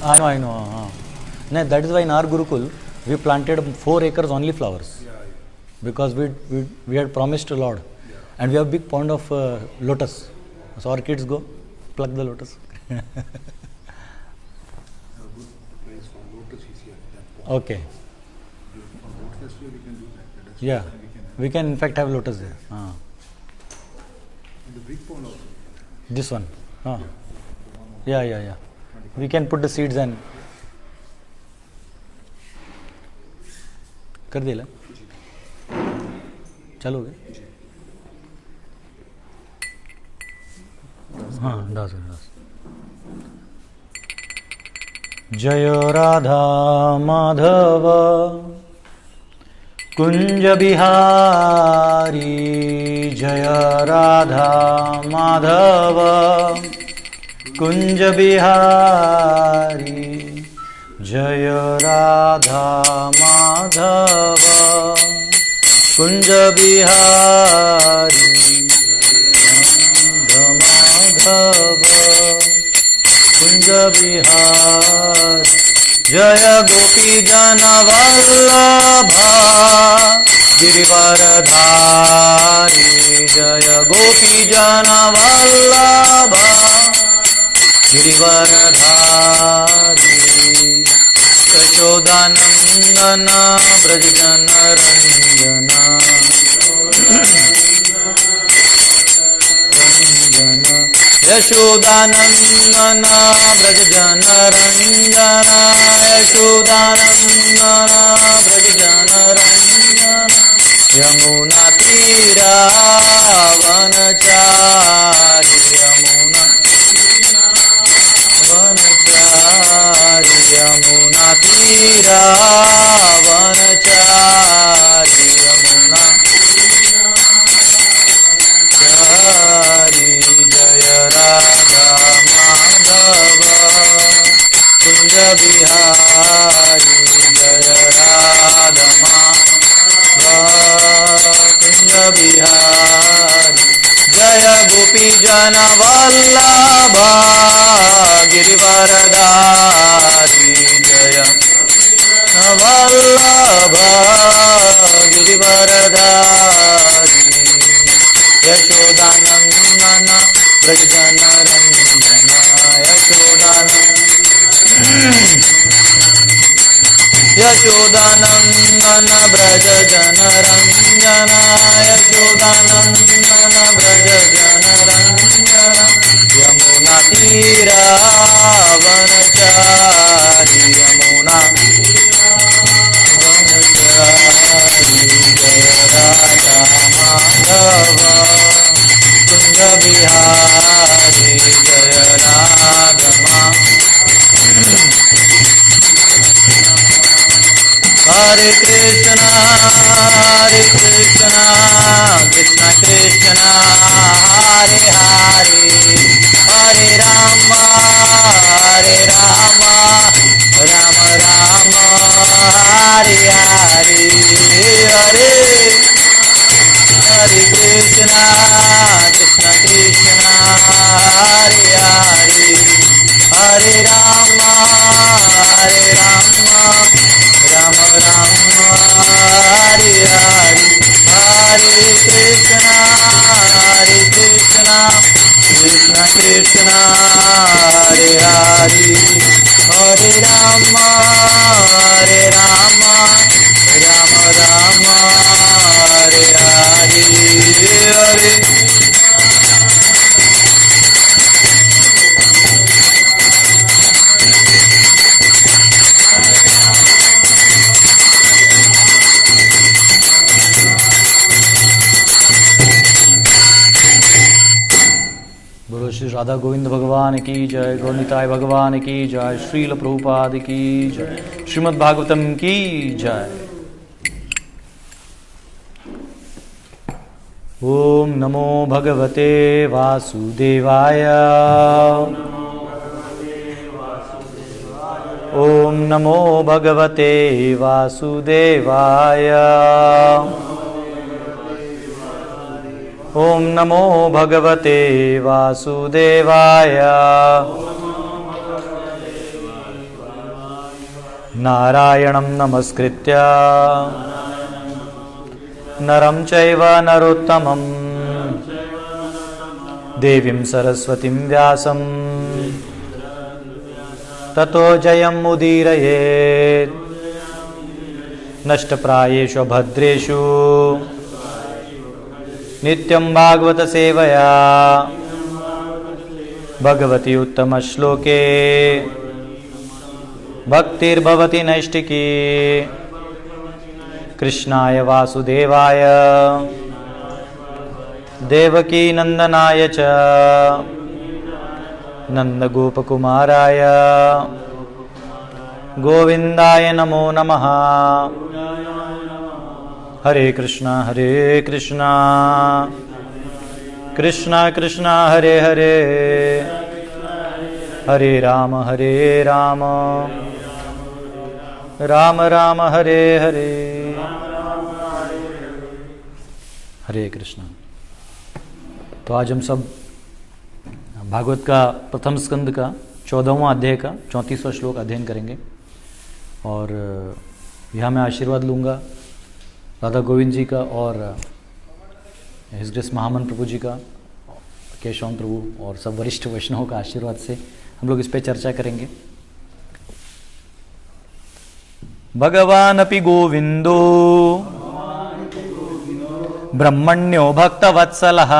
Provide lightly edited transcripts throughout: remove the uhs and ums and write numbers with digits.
I know. No, that is why in our Gurukul we planted 4 acres only flowers, because we had promised to Lord, and we have a big pond of lotus. So our kids go pluck the lotus. Okay. Yeah, we can in fact have lotus there. This one. Yeah. We can put the seeds and कर दिया चालू हो गया. हाँ दास. जय राधा माधव कुंज बिहारी, जय राधा माधव कुंज बिहारी, जय राधा माधव कुंज बिहारी, माधव कुंज बिहारी, जय गोपी जन वल्लभा गिरिवरधारी, जय गोपी जन वल्लभा गिरिवरधारी, यशोदानंदन ब्रज जन रंजन, यशोदानंदन ब्रज जन रंजन, यशोदानंदन ब्रज जन रंजन, यमुना तीरा वनचारी, यमुना वनचारी, यमुना तीरा वनचारी, यमुना चारी, जय राधा माधव कुंज बिहारी, जय राधा माधव कुंज बिहारी, जय गोपी जन वल्लभा गिरिवरधारी, जय वल्लभा गिरिवरधारी, यशोदानंदन ब्रज जन रंजन, यशोदानंदन ब्रज जन रंजन, यशोदानंदन ब्रज जन रंजन, यमुना तीरा वनचारी, यमुना वनचारी, जय राधा माधव कुंज बिहारी, जय राधा हरे कृष्ण कृष्ण कृष्ण हरे हरे, हरे राम राम राम हरे हरे, हरे हरे कृष्ण कृष्ण कृष्ण हरे हरे, हरे राम राम राम हरे हरे, हरे कृष्ण कृष्ण कृष्ण हरे हरे, हरे राम राम राम हरे हरे, हरे श्री राधा गोविंद भगवान की जय, गौरनिताय भगवान की जय, श्रील प्रभुपाद की जय, श्रीमद् भागवतम की जय। ओम नमो भगवते वासुदेवाय, ओम नमो भगवते वासुदेवाय, ओम नमो भगवते वासुदेवाय, नारायणं नमस्कृत्य नरं चैव नरोत्तमं देवीं सरस्वतीं व्यासं ततो जयं मुदीरयेत्। नष्टप्रायेषु भद्रेषु नित्यं भागवत सेवया भगवती उत्तमश्लोके भक्तिर्भवति नैष्टिकी। कृष्णाय वासुदेवाय देवकी नंदनाय च नंदगोपकुमाराय गोविंदाय नमो नमः। हरे कृष्णा कृष्णा कृष्णा हरे हरे, हरे राम राम राम हरे हरे। हरे कृष्णा। तो आज हम सब भागवत का प्रथम स्कंद का 14वां अध्याय का 34वां श्लोक अध्ययन करेंगे। और यहाँ मैं आशीर्वाद लूँगा राधा गोविंद जी का और हिज ग्रेस महामन प्रभु जी का, केशवन प्रभु और सब वरिष्ठ वैष्णवों का आशीर्वाद से हम लोग इस पे चर्चा करेंगे। भगवान अपि गोविंदो ब्रह्मण्यो भक्तवत्सलः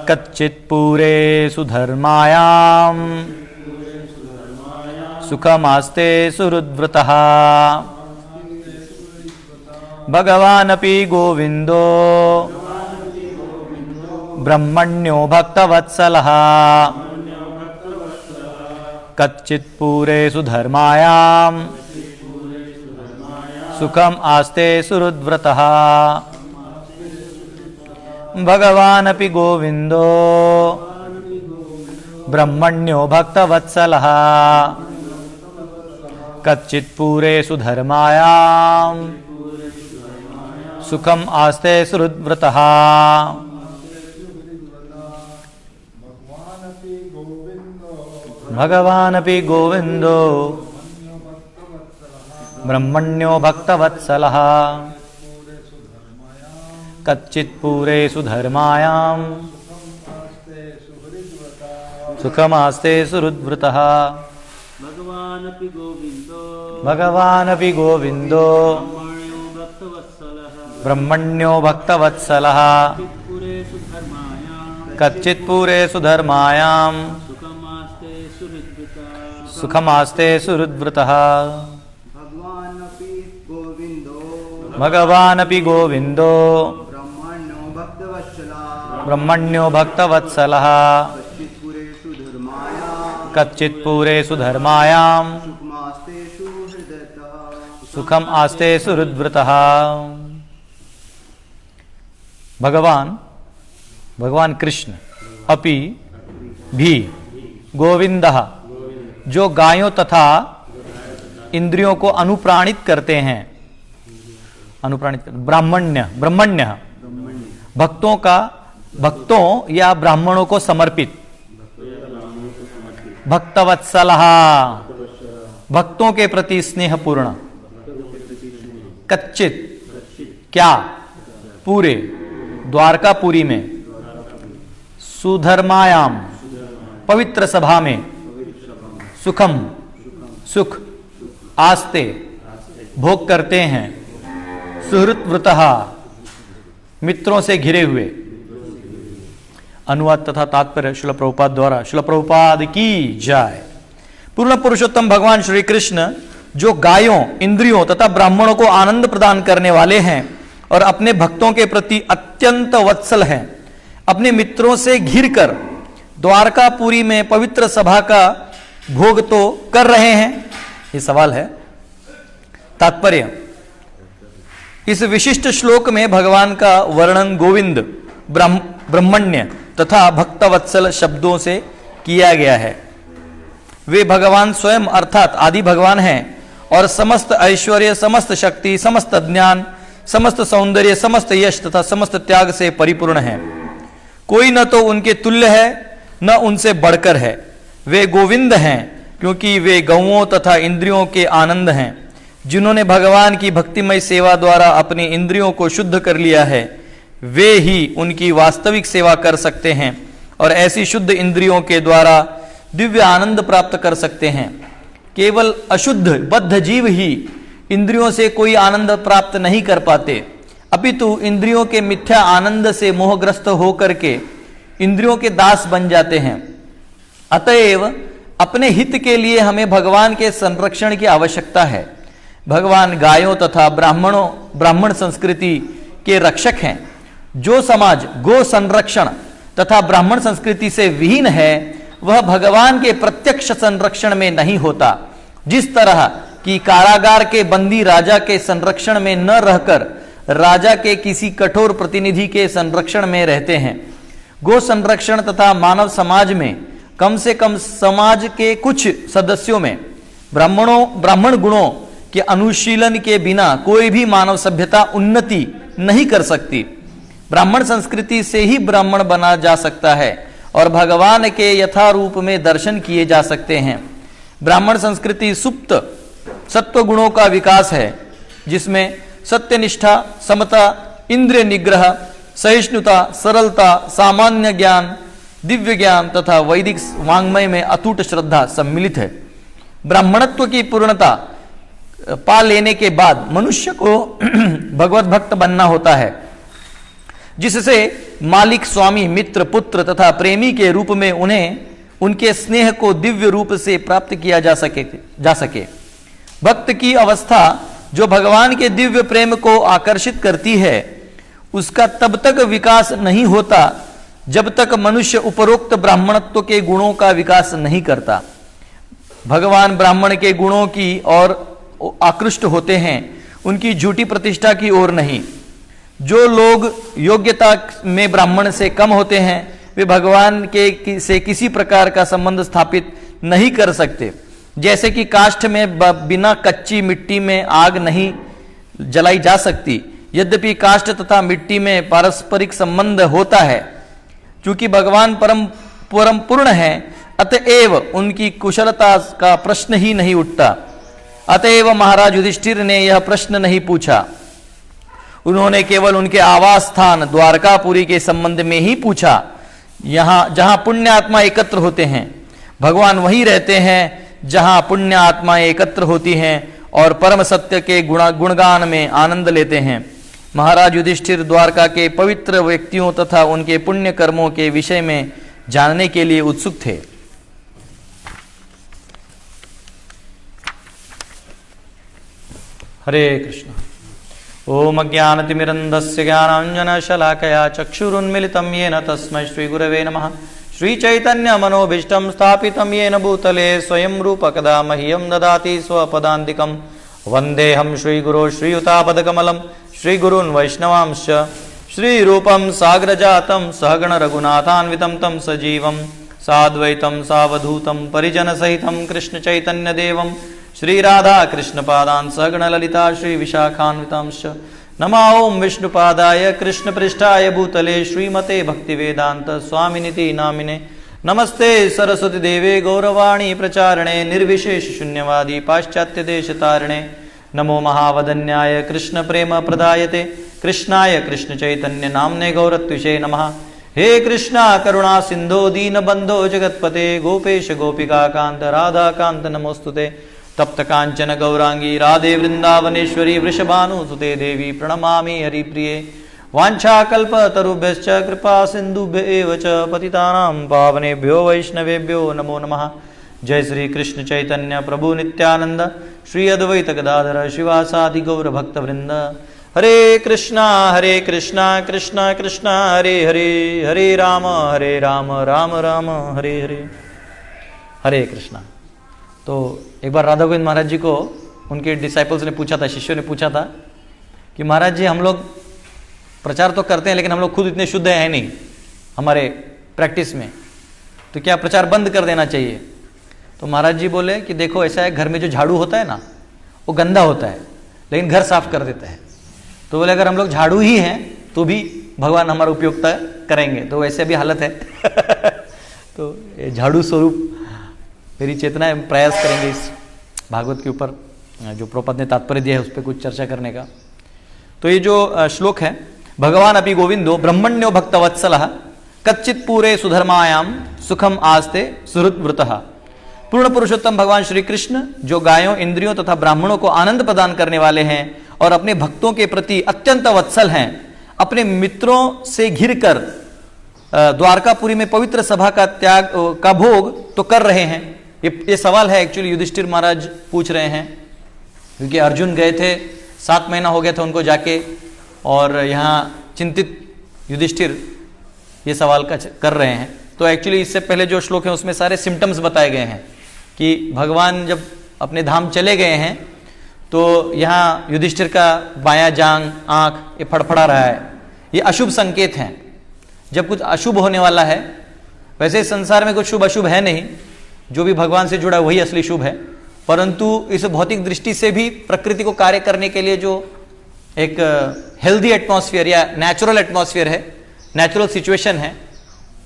कच्चित् पूरे सुधर्मायां सुखमास्ते सुहृद्व्रतः। भगवानपि गोविंदो ब्रह्मण्यो भक्तवत्सलः कच्चित् पूरे सुधर्मायां सुखम आस्ते सुहृद्व्रतः। भगवानपि गोविंदो ब्रह्मण्यो भक्तवत्सलः कच्चित् पूरे सुधर्मायां सुखम आस्ते सुहृद्व्रतः। भगवानपि गोविंदो ब्रह्मण्यो भक्तवत्सलः कच्चित् पूरे सुधर्मायां सुखमास्ते सुहृद्व्रतः। भगवानपि गोविंदो ब्रह्मण्यो भक्तवत्सलः कच्चित् पूरे सुधर्मायां सुखमास्ते सुहृद्व्रतः। भगवानपि गोविंदो ब्रह्मण्यो भक्तवत्सलः कच्चित् पूरे सुधर्मायां सुखम आस्ते सुहृद्व्रतः। भगवान कृष्ण अपि भी गोविंदः जो गायों तथा इंद्रियों को अनुप्राणित करते हैं, ब्राह्मण्य भक्तों या ब्राह्मणों को समर्पित। भक्तवत्सलः भक्तों के प्रति स्नेहपूर्ण। कच्चित क्या पूरे द्वारकापुरी में, सुधर्मायाम पवित्र सभा में, सुखम सुख आस्ते भोग करते हैं, सुहृद्व्रतः मित्रों से घिरे हुए। अनुवाद तथा तात्पर्य श्रील प्रभुपाद द्वारा। श्रील प्रभुपाद की जय। पूर्ण पुरुषोत्तम भगवान श्री कृष्ण जो गायों, इंद्रियों तथा ब्राह्मणों को आनंद प्रदान करने वाले हैं और अपने भक्तों के प्रति अत्यंत वत्सल हैं, अपने मित्रों से घिरकर द्वारकापुरी में पवित्र सभा का भोग तो कर रहे हैं। ये सवाल है। तात्पर्य, इस विशिष्ट श्लोक में भगवान का वर्णन गोविंद, ब्रह्मण्य तथा भक्तवत्सल शब्दों से किया गया है। वे भगवान स्वयं अर्थात आदि भगवान हैं और समस्त ऐश्वर्य, समस्त शक्ति, समस्त ज्ञान, समस्त सौंदर्य, समस्त यश तथा समस्त त्याग से परिपूर्ण हैं। कोई न तो उनके तुल्य है न उनसे बढ़कर है। वे गोविंद हैं, क्योंकि वे गौओं तथा इंद्रियों के आनंद हैं। जिन्होंने भगवान की भक्तिमय सेवा द्वारा अपनी इंद्रियों को शुद्ध कर लिया है, वे ही उनकी वास्तविक सेवा कर सकते हैं और ऐसी शुद्ध इंद्रियों के द्वारा दिव्य आनंद प्राप्त कर सकते हैं। केवल अशुद्ध बद्ध जीव ही इंद्रियों से कोई आनंद प्राप्त नहीं कर पाते, अपितु इंद्रियों के मिथ्या आनंद से मोहग्रस्त होकर के इंद्रियों के दास बन जाते हैं। अतएव अपने हित के लिए हमें भगवान के संरक्षण की आवश्यकता है। भगवान गायों तथा ब्राह्मण संस्कृति के रक्षक हैं। जो समाज गो संरक्षण तथा ब्राह्मण संस्कृति से विहीन है, वह भगवान के प्रत्यक्ष संरक्षण में नहीं होता। जिस तरह कि कारागार के बंदी राजा के संरक्षण में न रहकर राजा के किसी कठोर प्रतिनिधि के संरक्षण में रहते हैं, गो संरक्षण तथा मानव समाज में कम से कम समाज के कुछ सदस्यों में ब्राह्मण गुणों के अनुशीलन के बिना कोई भी मानव सभ्यता उन्नति नहीं कर सकती। ब्राह्मण संस्कृति से ही ब्राह्मण बना जा सकता है और भगवान के यथारूप में दर्शन किए जा सकते हैं। ब्राह्मण संस्कृति सुप्त सत्व गुणों का विकास है, जिसमें सत्यनिष्ठा, समता, इंद्रिय निग्रह, सहिष्णुता, सरलता, सामान्य ज्ञान, दिव्य ज्ञान तथा वैदिक वांग्मय में अटूट श्रद्धा सम्मिलित है। ब्राह्मणत्व की पूर्णता पा लेने के बाद मनुष्य को भगवत भक्त बनना होता है, जिससे मालिक, स्वामी, मित्र, पुत्र तथा प्रेमी के रूप में उन्हें उनके स्नेह को दिव्य रूप से प्राप्त किया जा सके। भक्त की अवस्था जो भगवान के दिव्य प्रेम को आकर्षित करती है, उसका तब तक विकास नहीं होता जब तक मनुष्य उपरोक्त ब्राह्मणत्व के गुणों का विकास नहीं करता। भगवान ब्राह्मण के गुणों की ओर आकृष्ट होते हैं, उनकी झूठी प्रतिष्ठा की ओर नहीं। जो लोग योग्यता में ब्राह्मण से कम होते हैं, वे भगवान के से किसी प्रकार का संबंध स्थापित नहीं कर सकते। जैसे कि काष्ठ में बिना कच्ची मिट्टी में आग नहीं जलाई जा सकती, यद्यपि काष्ठ तथा मिट्टी में पारस्परिक संबंध होता है। चूंकि भगवान परम पूर्ण है, अतएव उनकी कुशलता का प्रश्न ही नहीं उठता। अतएव महाराज युधिष्ठिर ने यह प्रश्न नहीं पूछा। उन्होंने केवल उनके आवास स्थान द्वारकापुरी के संबंध में ही पूछा। यहाँ जहाँ पुण्य आत्मा एकत्र होते हैं, भगवान वहीं रहते हैं जहाँ पुण्य आत्माएं एकत्र होती हैं और परम सत्य के गुणगान में आनंद लेते हैं। महाराज युधिष्ठिर द्वारका के पवित्र व्यक्तियों तथा उनके पुण्य कर्मों के विषय में जानने के लिए उत्सुक थे। हरे कृष्ण। ओम अज्ञानतिमिरन्धस्य ज्ञानाञ्जनशलाकया चक्षुरुन्मिलितं येन तस्मै श्रीगुरवे नमः। श्रीचैतन्यमनोभीष्टं स्थापितं येन भूतले स्वयं रूप कदा मह्यं ददाति स्वपदान्तिकं। वन्देऽहं श्रीगुरो श्रीयुतापदकमलं श्रीगुरून् वैष्णवांश्च। श्रीरूपं साग्रजातं सहगण रघुनाथान्वितं तं सजीवं साद्वैतं सावधूतं परिजनसहितं कृष्णचैतन्यदेवं श्रीराधा कृष्णपादान् सहगण ललिता श्रीविशाखान्वितांश्च। नमः ओं विष्णुपादाय कृष्णपृष्ठाय भूतले श्रीमते भक्तिवेदांत स्वामिनिति नामिने। नमस्ते सरस्वती देवे गौरवाणी प्रचारणे निर्विशेष शून्यवादी पाश्चात्य देश तारणे। नमो महावदन्याय कृष्ण प्रेम प्रदायते कृष्णाय कृष्ण चैतन्य नामने गौरत्विषे नमः। हे कृष्णा करुणा सिंधो दीनबंधो जगत्पते गोपेश गोपिका कांत राधा कांत नमोस्तुते। तप्त कांचन गौरांगी राधे वृंदावनेश्वरी वृषभानुसुते देवी प्रणमामि हरिप्रिये। वाञ्छाकल्पतरुभ्यश्च कृपा सिन्धुभ्य एव च पतितानां पावनेभ्यो वैष्णवेभ्यो नमो नमः। जय श्री कृष्ण चैतन्य प्रभु नित्यानंद श्री अद्वैत गदाधर शिवासादि गौर भक्त वृंद। हरे कृष्णा कृष्णा कृष्णा हरे हरे, हरे राम राम राम हरे हरे। हरे कृष्णा। तो एक बार राधा गोविंद महाराज जी को उनके डिसाइपल्स ने पूछा था, शिष्यों ने पूछा था कि महाराज जी हम लोग प्रचार तो करते हैं लेकिन हम लोग खुद इतने शुद्ध हैं नहीं हमारे प्रैक्टिस में, तो क्या प्रचार बंद कर देना चाहिए? तो महाराज जी बोले कि देखो ऐसा है, घर में जो झाड़ू होता है ना वो गंदा होता है लेकिन घर साफ कर देता है। तो बोले अगर हम लोग झाड़ू ही हैं तो भी भगवान हमारा उपयोगिता करेंगे, तो वैसे भी हालत है। तो झाड़ू स्वरूप मेरी चेतना है, प्रयास करेंगे इस भागवत के ऊपर जो प्रभुपाद ने तात्पर्य दिया है उस पर कुछ चर्चा करने का। तो ये जो श्लोक है, भगवान अपि गोविंदो ब्रह्मण्यो भक्तवत्सलः कच्चित पूरे सुधर्मायाम सुखम आस्ते सुहृद्वृतः। पूर्ण पुरुषोत्तम भगवान श्री कृष्ण जो गायों, इंद्रियों तथा ब्राह्मणों को आनंद प्रदान करने वाले हैं और अपने भक्तों के प्रति अत्यंत वत्सल हैं, अपने मित्रों से घिरकर द्वारकापुरी में पवित्र सभा का त्याग का भोग तो कर रहे हैं। ये सवाल है एक्चुअली युधिष्ठिर महाराज पूछ रहे हैं, क्योंकि अर्जुन गए थे, 7 महीना हो गया था उनको जाके, और यहाँ चिंतित युधिष्ठिर ये सवाल कर रहे हैं। तो एक्चुअली इससे पहले जो श्लोक है उसमें सारे सिम्टम्स बताए गए हैं कि भगवान जब अपने धाम चले गए हैं तो यहाँ युधिष्ठिर का बायां जांग, आंख ये फड़फड़ा रहा है, ये अशुभ संकेत हैं। जब कुछ अशुभ होने वाला है, वैसे संसार में कुछ शुभ अशुभ है नहीं, जो भी भगवान से जुड़ा वही असली शुभ है, परंतु इस भौतिक दृष्टि से भी प्रकृति को कार्य करने के लिए जो एक हेल्दी एटमॉस्फेयर या नेचुरल एटमॉस्फेयर है, नेचुरल सिचुएशन है,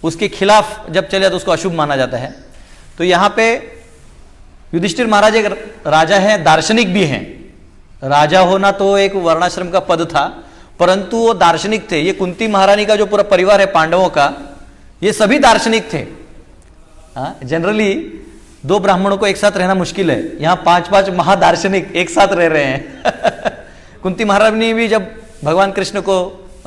उसके खिलाफ जब चले तो उसको अशुभ माना जाता है। तो यहाँ पे युधिष्ठिर महाराज एक राजा है, दार्शनिक भी हैं। राजा होना तो एक वर्णाश्रम का पद था, परंतु वो दार्शनिक थे। ये कुंती महारानी का जो पूरा परिवार है पांडवों का, ये सभी दार्शनिक थे। जनरली 2 ब्राह्मणों को एक साथ रहना मुश्किल है, यहाँ 5-5 महादार्शनिक एक साथ रह रहे हैं। कुंती महारानी भी जब भगवान कृष्ण को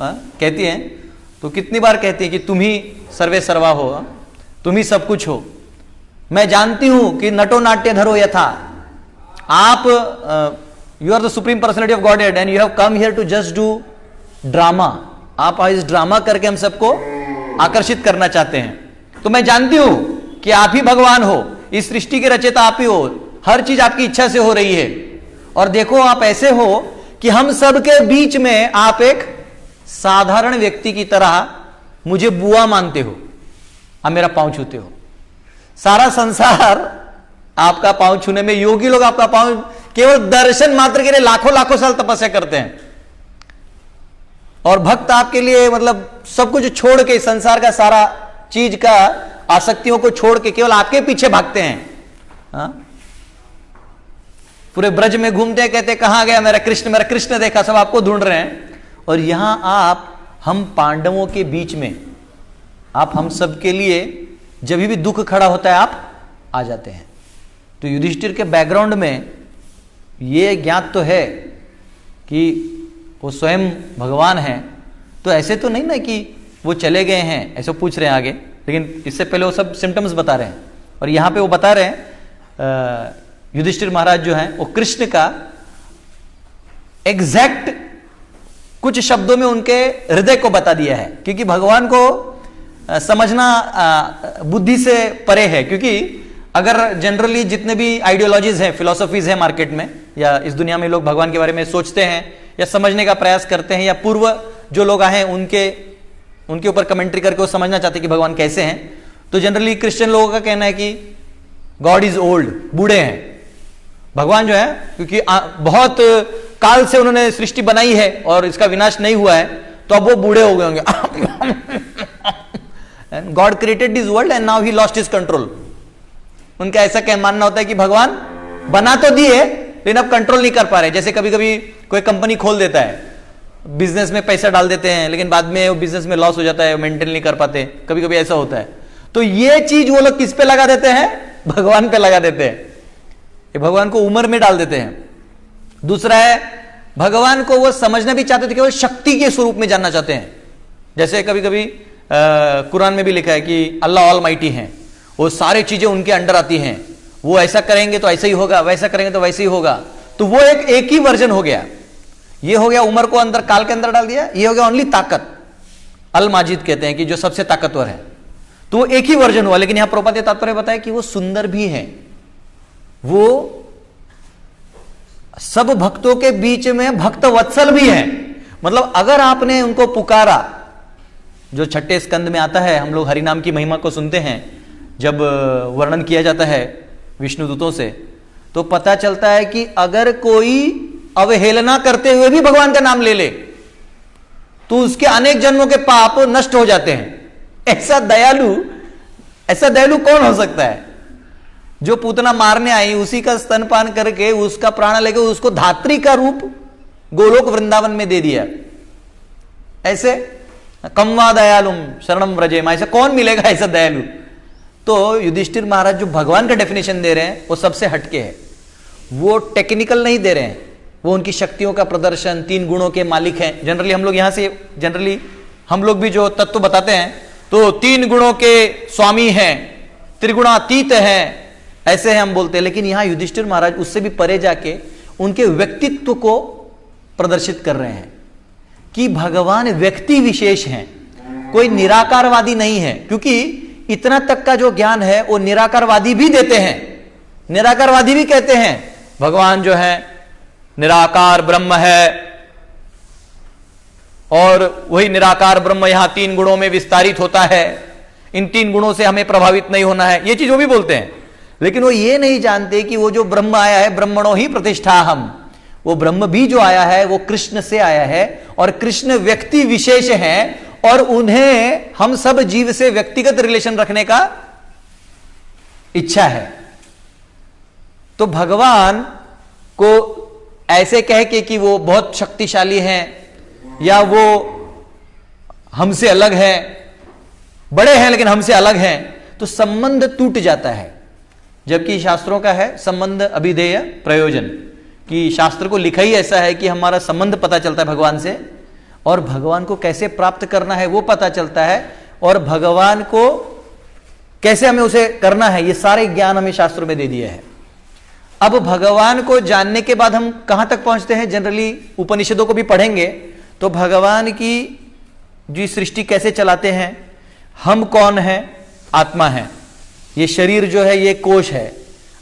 कहती हैं तो कितनी बार कहती है कि तुम ही सर्वे सर्वा हो, तुम ही सब कुछ हो। मैं जानती हूं कि नटो नाट्य धरो यथा, आप you are the supreme personality of God and you have come here to just do drama. आप इस ड्रामा करके हम सबको आकर्षित करना चाहते हैं। तो मैं जानती हूं कि आप ही भगवान हो, इस सृष्टि के रचयिता आप ही हो, हर चीज आपकी इच्छा से हो रही है। और देखो आप ऐसे हो कि हम सब के बीच में आप एक साधारण व्यक्ति की तरह मुझे बुआ मानते हो, आप मेरा पांव छूते हो। सारा संसार आपका पांव छूने में, योगी लोग आपका पांव केवल दर्शन मात्र के लिए लाखों लाखों साल तपस्या करते हैं, और भक्त आपके लिए मतलब सब कुछ छोड़ के, संसार का सारा चीज का आसक्तियों को छोड़ के केवल आपके पीछे भागते हैं। पूरे ब्रज में घूमते हैं, कहते कहां गया मेरा कृष्ण देखा, सब आपको ढूंढ रहे हैं। और यहां आप, हम पांडवों के बीच में, आप हम सब के लिए जब भी दुख खड़ा होता है आप आ जाते हैं। तो युधिष्ठिर के बैकग्राउंड में ये ज्ञात तो है कि वो स्वयं भगवान है, तो ऐसे तो नहीं ना कि वो चले गए हैं, ऐसे पूछ रहे हैं आगे, लेकिन इससे पहले वो सब सिम्टम्स बता रहे हैं। और यहां पे वो बता रहे हैं युधिष्ठिर महाराज जो हैं वो कृष्ण का एग्जैक्ट कुछ शब्दों में उनके हृदय को बता दिया है, क्योंकि भगवान को समझना बुद्धि से परे है। क्योंकि अगर जनरली जितने भी आइडियोलॉजीज हैं, फिलोसफीज हैं मार्केट में, या इस दुनिया में लोग भगवान के बारे में सोचते हैं या समझने का प्रयास करते हैं, या पूर्व जो लोग आए हैं उनके ऊपर कमेंट्री करके वो समझना चाहते हैं कि भगवान कैसे हैं, तो जनरली क्रिश्चियन लोगों का कहना है कि गॉड इज ओल्ड, बूढ़े हैं भगवान जो है, क्योंकि बहुत काल से उन्होंने सृष्टि बनाई है और इसका विनाश नहीं हुआ है, तो अब वो बूढ़े हो गए होंगे। God created this world and now he lost his control. उनका ऐसा क्या मानना होता है कि भगवान बना तो दिए लेकिन अब कंट्रोल नहीं कर पा रहे। जैसे कभी कभी कोई कंपनी खोल देता है, बिजनेस में पैसा डाल देते हैं, लेकिन बाद में वो बिजनेस में लॉस हो जाता है, मेंटेन नहीं कर पाते, कभी कभी ऐसा होता है। तो ये चीज वो लोग किस पे लगा देते हैं? भगवान पे लगा देते हैं, ये भगवान को उम्र में डाल देते हैं। दूसरा है, भगवान को वो समझना भी चाहते थे, केवल शक्ति के स्वरूप में जानना चाहते हैं। जैसे कभी कभी कुरान में भी लिखा है कि अल्लाह ऑल माइटी हैं, वो सारी चीजें उनके अंडर आती हैं, वो ऐसा करेंगे तो ऐसा ही होगा, वैसा करेंगे तो वैसे ही होगा। तो वो एक ही वर्जन हो गया। ये हो गया उम्र को अंदर, काल के अंदर डाल दिया। ये हो गया ओनली ताकत, अल माजिद कहते हैं कि जो सबसे ताकतवर है, तो वो एक ही वर्जन हुआ। लेकिन यहां प्रभुपाद तात्पर्य बताया कि वो सुंदर भी है, वो सब भक्तों के बीच में भक्त वत्सल भी है। मतलब अगर आपने उनको पुकारा, जो 6ठे स्कंद में आता है, हम लोग हरिनाम की महिमा को सुनते हैं, जब वर्णन किया जाता है विष्णु दूतों से, तो पता चलता है कि अगर कोई अवहेलना करते हुए भी भगवान का नाम ले ले तो उसके अनेक जन्मों के पाप नष्ट हो जाते हैं। ऐसा दयालु कौन हो सकता है? जो पूतना मारने आई उसी का स्तनपान करके उसका प्राण लेके उसको धात्री का रूप गोलोक वृंदावन में दे दिया। ऐसे कम्वा दयालुम शरणम व्रजेम, ऐसा कौन मिलेगा ऐसा दयालु? तो युधिष्ठिर महाराज जो भगवान का डेफिनेशन दे रहे हैं वो सबसे हटके है, वो टेक्निकल नहीं दे रहे हैं, वो उनकी शक्तियों का प्रदर्शन, 3 गुणों के मालिक हैं। जनरली हम लोग यहां से जनरली हम लोग भी जो तत्व बताते हैं तो 3 गुणों के स्वामी हैं, त्रिगुणातीत हैं, ऐसे हम बोलते हैं। लेकिन यहां युधिष्ठिर महाराज उससे भी परे जाके उनके व्यक्तित्व को प्रदर्शित कर रहे हैं कि भगवान व्यक्ति विशेष हैं, कोई निराकारवादी नहीं है। क्योंकि इतना तक का जो ज्ञान है वो निराकारवादी भी देते हैं, निराकारवादी भी कहते हैं भगवान जो है निराकार ब्रह्म है, और वही निराकार ब्रह्म यहां 3 गुणों में विस्तारित होता है, इन 3 गुणों से हमें प्रभावित नहीं होना है, ये चीज वो भी बोलते हैं। लेकिन वो ये नहीं जानते कि वो जो ब्रह्म आया है ब्रह्मणो ही प्रतिष्ठा हम, वो ब्रह्म भी जो आया है वो कृष्ण से आया है, और कृष्ण व्यक्ति विशेष हैं, और उन्हें हम सब जीव से व्यक्तिगत रिलेशन रखने का इच्छा है। तो भगवान को ऐसे कह के कि वो बहुत शक्तिशाली हैं या वो हमसे अलग है, बड़े हैं लेकिन हमसे अलग हैं, तो संबंध टूट जाता है। जबकि शास्त्रों का है संबंध अभिधेय प्रयोजन, कि शास्त्र को लिखा ही ऐसा है कि हमारा संबंध पता चलता है भगवान से, और भगवान को कैसे प्राप्त करना है वो पता चलता है, और भगवान को कैसे हमें उसे करना है ये सारे ज्ञान हमें शास्त्रों में दे दिया है। अब भगवान को जानने के बाद हम कहां तक पहुंचते हैं? जनरली उपनिषदों को भी पढ़ेंगे तो भगवान की जो सृष्टि कैसे चलाते हैं, हम कौन हैं, आत्मा है, ये शरीर जो है ये कोश है,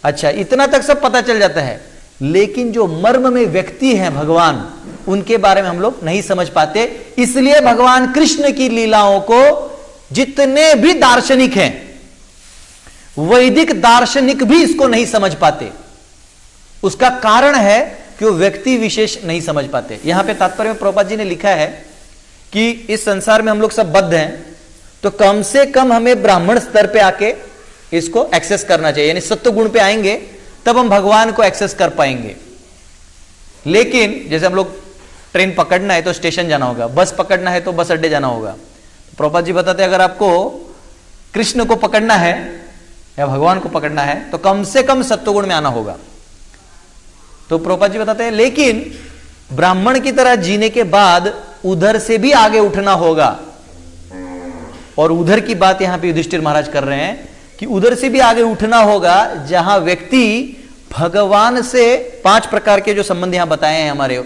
अच्छा इतना तक सब पता चल जाता है। लेकिन जो मर्म में व्यक्ति हैं भगवान, उनके बारे में हम लोग नहीं समझ पाते। इसलिए भगवान कृष्ण की लीलाओं को जितने भी दार्शनिक हैं, वैदिक दार्शनिक भी इसको नहीं समझ पाते। उसका कारण है कि वो व्यक्ति विशेष नहीं समझ पाते। यहां पे तात्पर्य में प्रभुपाद जी ने लिखा है कि इस संसार में हम लोग सब बद्ध हैं, तो कम से कम हमें ब्राह्मण स्तर पे आके इसको एक्सेस करना चाहिए, यानी सत्व गुण पे आएंगे तब हम भगवान को एक्सेस कर पाएंगे। लेकिन जैसे हम लोग ट्रेन पकड़ना है तो स्टेशन जाना होगा, बस पकड़ना है तो बस अड्डे जाना होगा। प्रभुपाद जी बताते हैं अगर आपको कृष्ण को पकड़ना है या भगवान को पकड़ना है तो कम से कम सत्वगुण में आना होगा। तो प्रभुपाद जी बताते हैं लेकिन ब्राह्मण की तरह जीने के बाद उधर से भी आगे उठना होगा, और उधर की बात यहां पे युधिष्ठिर महाराज कर रहे हैं कि उधर से भी आगे उठना होगा जहां व्यक्ति भगवान से 5 प्रकार के जो संबंध यहां बताए हैं हमारे,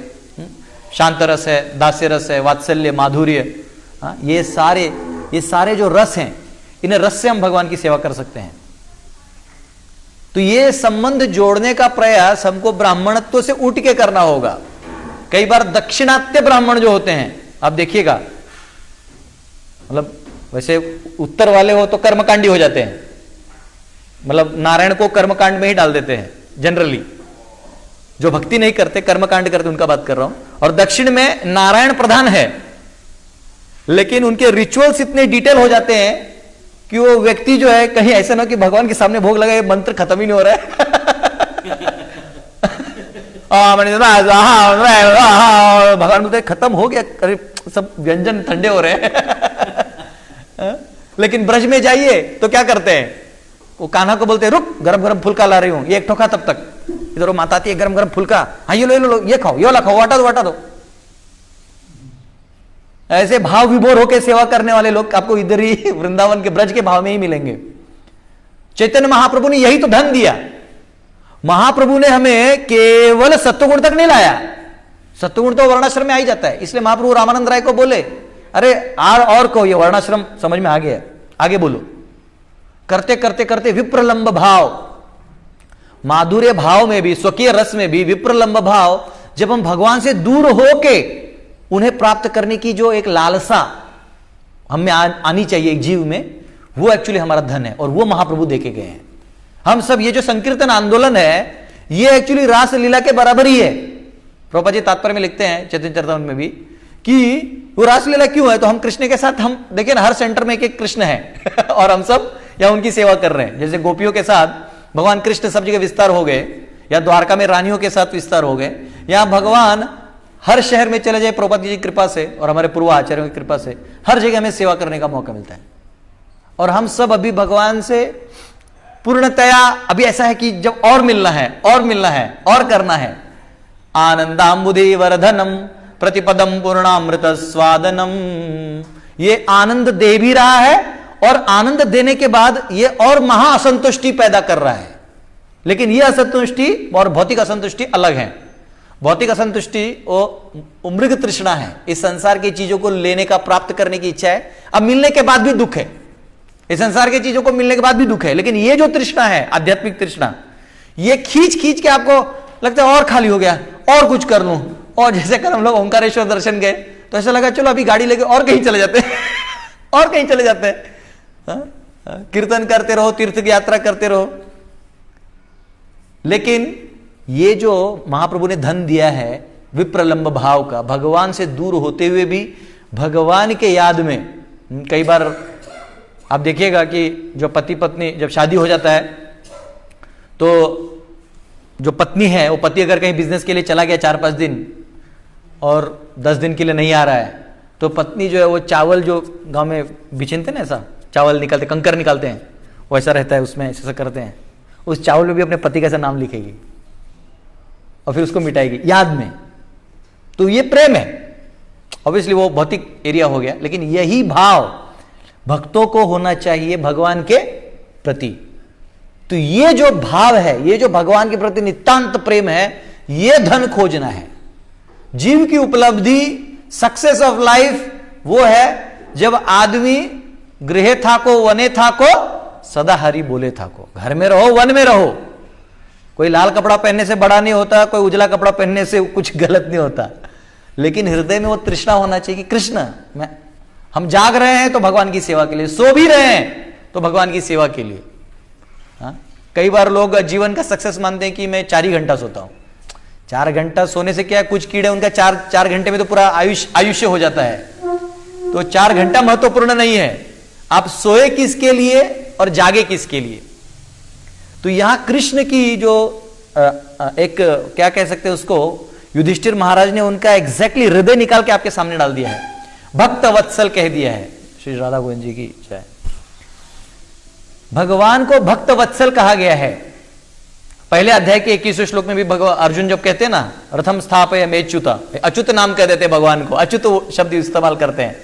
शांत रस है, दास्य रस है, वात्सल्य, माधुर्य, ये सारे जो रस हैं, इन्हें रस से हम भगवान की सेवा कर सकते हैं। तो ये संबंध जोड़ने का प्रयास हमको ब्राह्मणत्व से उठ के करना होगा। कई बार दक्षिणात्य ब्राह्मण जो होते हैं, आप देखिएगा, मतलब वैसे उत्तर वाले हो तो कर्मकांडी हो जाते हैं, मतलब नारायण को कर्मकांड में ही डाल देते हैं जनरली, जो भक्ति नहीं करते कर्मकांड करते उनका बात कर रहा हूं। और दक्षिण में नारायण प्रधान है, लेकिन उनके रिचुअल्स इतने डिटेल हो जाते हैं कि वो व्यक्ति जो है कहीं ऐसा ना कि भगवान के सामने भोग लगा, ये मंत्र खत्म ही नहीं हो रहा है भगवान बोलते खत्म हो गया, अरे सब व्यंजन ठंडे हो रहे हैं। लेकिन ब्रज में जाइए तो क्या करते हैं, वो कान्हा को बोलते हैं रुक गरम गरम फुल्का ला रही हूं, ये एक ठोका तब तक, इधर वो माता आती है गरम गरम फुल्का, हाँ ये लो ये खाओ, ये वाला खाओ, वाटा दो। ऐसे भाव विभोर होकर सेवा करने वाले लोग आपको इधर ही वृंदावन के ब्रज के भाव में ही मिलेंगे। चैतन्य महाप्रभु ने यही तो धन दिया। महाप्रभु ने हमें केवल सत्वगुण तक नहीं लाया, सत्वगुण तो वर्णाश्रम में आ ही जाता है। इसलिए महाप्रभु रामानंद राय को बोले अरे और को ये वर्णाश्रम समझ में आ गया, आगे बोलो। करते करते करते विप्रलंब भाव, माधुर्य भाव में भी, स्वकीय रस में भी विप्रलंब भाव, जब हम भगवान से दूर होके उन्हें प्राप्त करने की जो एक लालसा हमें आनी चाहिए एक जीव में, वो एक्चुअली हमारा धन है, और वो महाप्रभु देके गए हैं। हम सब ये जो संकीर्तन आंदोलन है ये एक्चुअली रास लीला के बराबर ही है। प्रभुपाद जी तात्पर्य में लिखते हैं चैतन्य चरितामृत में भी कि वो रासलीला क्यों है, तो हम कृष्ण के साथ, हम देखिए ना हर सेंटर में एक एक कृष्ण है और हम सब या उनकी सेवा कर रहे हैं। जैसे गोपियों के साथ भगवान कृष्ण सब जगह विस्तार हो गए, या द्वारका में रानियों के साथ विस्तार हो गए, या भगवान हर शहर में चले जाए प्रभुपाद जी की कृपा से और हमारे पूर्व आचार्यों की कृपा से हर जगह हमें सेवा करने का मौका मिलता है। और हम सब अभी भगवान से पूर्णतया अभी ऐसा है कि जब और मिलना है और मिलना है और करना है। आनंदाम्बुदे वर्धनम प्रतिपदम पूर्णामृत स्वादनम, ये आनंद दे भी रहा है और आनंद देने के बाद ये और महा असंतुष्टि पैदा कर रहा है। लेकिन ये असंतुष्टि और भौतिक असंतुष्टि अलग है। भौतिक असंतुष्टि वो मृग तृष्णा है, इस संसार की चीजों को लेने का, प्राप्त करने की इच्छा है। अब मिलने के बाद भी दुख है, इस संसार की चीजों को मिलने के बाद भी दुख है। लेकिन ये जो तृष्णा है, आध्यात्मिक तृष्णा, ये खींच खींच के आपको लगता है और खाली हो गया, और कुछ कर लूं। और जैसे कल हम लोग ओंकारेश्वर दर्शन गए तो ऐसा लगा चलो अभी गाड़ी लेके और कहीं चले जाते हैं और कहीं चले जाते हैं, कीर्तन करते रहो, तीर्थ की यात्रा करते रहो। लेकिन ये जो महाप्रभु ने धन दिया है विप्रलंब भाव का, भगवान से दूर होते हुए भी भगवान के याद में, कई बार आप देखिएगा कि जो पति पत्नी जब शादी हो जाता है तो जो पत्नी है वो पति अगर कहीं बिजनेस के लिए चला गया 4-5 दिन और 10 दिन के लिए नहीं आ रहा है, तो पत्नी जो है वो चावल जो गांव में बिछेंते ना, ऐसा चावल निकालते, कंकर निकालते हैं, वैसा रहता है उसमें, ऐसा करते हैं, उस चावल में भी अपने पति का ऐसा नाम लिखेगी और फिर उसको मिटाएगी याद में। तो ये प्रेम है। ऑब्वियसली वो भौतिक एरिया हो गया, लेकिन यही भाव भक्तों को होना चाहिए भगवान के प्रति। तो ये जो भाव है, ये जो भगवान के प्रति नितांत प्रेम है, ये धन खोजना है। जीव की उपलब्धि, सक्सेस ऑफ लाइफ वो है जब आदमी गृहे था को वने था को सदा हरि बोले था को, घर में रहो वन में रहो। कोई लाल कपड़ा पहनने से बड़ा नहीं होता, कोई उजला कपड़ा पहनने से कुछ गलत नहीं होता, लेकिन हृदय में वो तृष्णा होना चाहिए कि कृष्ण हम जाग रहे हैं तो भगवान की सेवा के लिए, सो भी रहे हैं तो भगवान की सेवा के लिए। हाँ? कई बार लोग जीवन का सक्सेस मानते हैं कि मैं 4 ही घंटा सोता हूं। 4 घंटा सोने से क्या, कुछ कीड़े उनका 4 घंटे में तो पूरा आयुष्य हो जाता है। तो 4 घंटा महत्वपूर्ण नहीं है, आप सोए किसके लिए और जागे किसके लिए। तो यहां कृष्ण की जो एक क्या कह सकते हैं उसको, युधिष्ठिर महाराज ने उनका एग्जैक्टली हृदय निकाल के आपके सामने डाल दिया है, भक्त वत्सल कह दिया है। श्री राधा गोविंद जी की जय। भगवान को भक्त वत्सल कहा गया है। पहले अध्याय के 21वें श्लोक में भी भगवान अर्जुन जब कहते हैं ना, रथम स्थापय मेच्युता, अच्युत नाम कह देते हैं भगवान को, अच्युत शब्द इस्तेमाल करते हैं।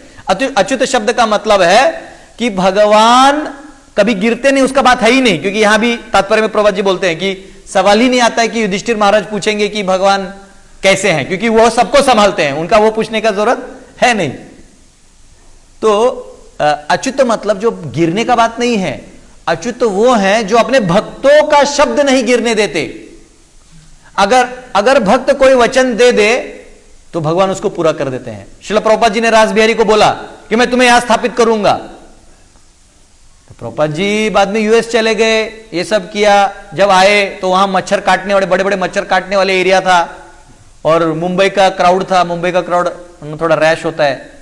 अच्युत शब्द का मतलब है कि भगवान कभी गिरते नहीं, उसका बात है ही नहीं। क्योंकि यहां भी तात्पर्य में प्रभुपाद जी बोलते हैं कि सवाल ही नहीं आता है कि युधिष्ठिर महाराज पूछेंगे कि भगवान कैसे हैं, क्योंकि वो सबको संभालते हैं, उनका वो पूछने का जरूरत है नहीं। तो अच्युत मतलब जो गिरने का बात नहीं है, अच्युत वो है जो अपने भक्तों का शब्द नहीं गिरने देते। अगर भक्त कोई वचन दे दे तो भगवान उसको पूरा कर देते हैं। श्रील प्रभुपाद जी ने रास बिहारी को बोला कि मैं तुम्हें यहां स्थापित करूंगा, तो प्रभुपाद जी बाद में यूएस चले गए, ये सब किया। जब आए तो वहां मच्छर काटने वाले, बड़े बड़े मच्छर काटने वाले एरिया था और मुंबई का क्राउड था, मुंबई का क्राउड थोड़ा रैश होता है।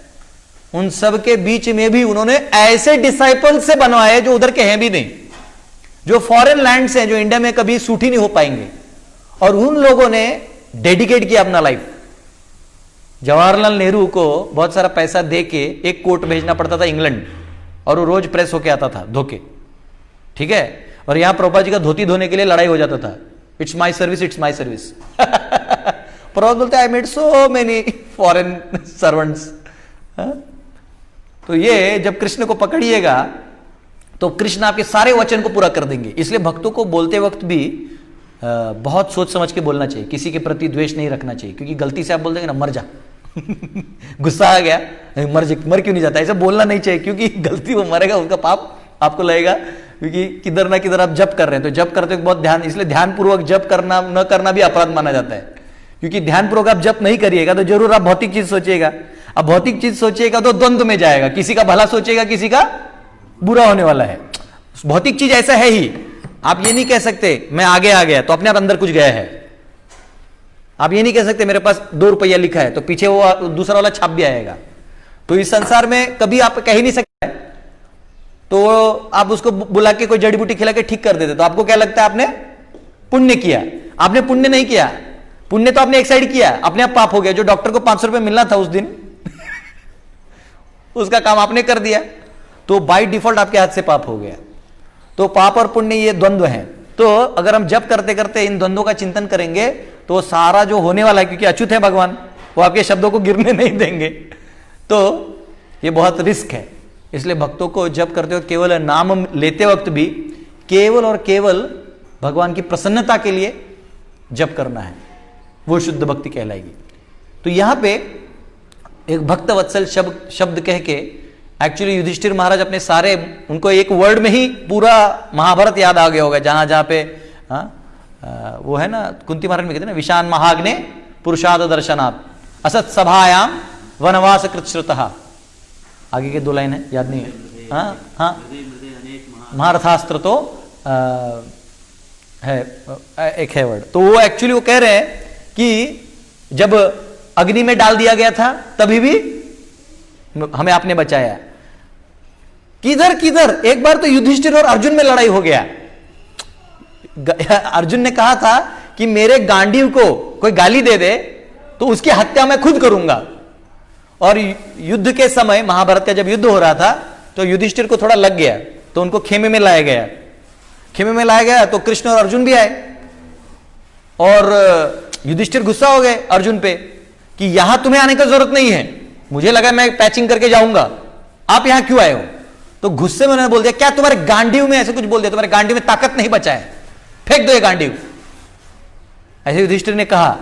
उन सब के बीच में भी उन्होंने ऐसे डिसाइपल से बनवाए जो उधर के हैं भी नहीं, जो फॉरेन लैंड से हैं, जो इंडिया में कभी सूट ही नहीं हो पाएंगे। और उन लोगों ने डेडिकेट किया अपना लाइफ। जवाहरलाल नेहरू को बहुत सारा पैसा देके एक कोट भेजना पड़ता था इंग्लैंड, और वो रोज प्रेस होके आता था धोके, ठीक है। और यहां प्रभुपाद जी का धोती धोने के लिए लड़ाई हो जाता था, it's my service, it's my service. Prabhupada बोलते I made so many foreign servants. तो ये जब कृष्ण को पकड़िएगा तो कृष्ण आपके सारे वचन को पूरा कर देंगे। इसलिए भक्तों को बोलते वक्त भी बहुत सोच समझ के बोलना चाहिए, किसी के प्रति द्वेष नहीं रखना चाहिए। क्योंकि गलती से आप बोल देंगे ना मर जा, गुस्सा आ गया, मर क्यों नहीं जाता, ऐसा बोलना नहीं चाहिए। क्योंकि गलती वो मरेगा, उसका पाप आपको लगेगा। क्योंकि किधर ना किधर आप जप कर रहे हैं, तो जप करते बहुत ध्यान, इसलिए ध्यानपूर्वक जप करना न करना भी अपराध माना जाता है। क्योंकि ध्यानपूर्वक आप जप नहीं करिएगा तो जरूर आप भौतिक चीज सोचिएगा। अब भौतिक चीज सोचिएगा तो द्वंद्व में जाएगा, किसी का भला सोचेगा, किसी का बुरा होने वाला है। भौतिक चीज ऐसा है ही, आप ये नहीं कह सकते मैं आगे आ गया तो अपने आप अंदर कुछ गया है। आप ये नहीं कह सकते मेरे पास 2 रुपया लिखा है तो पीछे वो दूसरा वाला छाप भी आएगा। तो इस संसार में कभी आप कह ही नहीं सकते। तो आप उसको बुला के कोई जड़ी बूटी खिला के ठीक कर देते, तो आपको क्या लगता है आपने पुण्य किया? आपने पुण्य नहीं किया, पुण्य तो आपने एक साइड किया, अपने आप पाप हो गया। जो डॉक्टर को 500 रुपए मिलना था उस दिन उसका काम आपने कर दिया, तो बाय डिफॉल्ट आपके हाथ से पाप हो गया। तो पाप और पुण्य ये द्वंद्व है। तो अगर हम जप करते करते इन द्वंद्वों का चिंतन करेंगे तो सारा जो होने वाला है, क्योंकि अच्युत है भगवान, वो आपके शब्दों को गिरने नहीं देंगे, तो ये बहुत रिस्क है। इसलिए भक्तों को जप करते वक्त, केवल नाम लेते वक्त भी केवल और केवल भगवान की प्रसन्नता के लिए जप करना है, वो शुद्ध भक्ति कहलाएगी। तो यहां पे एक भक्त वत्सल शब्द कह के एक्चुअली युधिष्ठिर महाराज अपने सारे, उनको एक वर्ड में ही पूरा महाभारत याद आ गया होगा, जहां जहां पे वो है ना, कुंती महाराज में कहते हैं ना, विशान महाग्ने पुरुषाद दर्शनात् असत सभायाम वनवास कृतश्रुतः। आगे के 2 लाइन है, याद नहीं है। हाँ, महारथास्त्र तो है, एक है वर्ड। तो वो एक्चुअली वो कह रहे हैं कि जब अग्नि में डाल दिया गया था तभी भी हमें आपने बचाया। किधर किधर, एक बार तो युधिष्ठिर और अर्जुन में लड़ाई हो गया। अर्जुन ने कहा था कि मेरे गांडीव को कोई गाली दे दे तो उसकी हत्या मैं खुद करूंगा। और युद्ध के समय, महाभारत का जब युद्ध हो रहा था, तो युधिष्ठिर को थोड़ा लग गया, तो उनको खेमे में लाया गया। खेमे में लाया गया तो कृष्ण और अर्जुन भी आए, और युधिष्ठिर गुस्सा हो गए अर्जुन पे कि यहां तुम्हें आने की जरूरत नहीं है, मुझे लगा मैं पैचिंग करके जाऊंगा, आप यहां क्यों आए हो? तो गुस्से में उन्होंने बोल दिया, क्या तुम्हारे गांडीव में, ऐसे कुछ बोल दिया, तुम्हारे गांडीव में ताकत नहीं बचा है, फेंक दो ये गांडीव। ऐसे युधिष्ठिर ने कहा।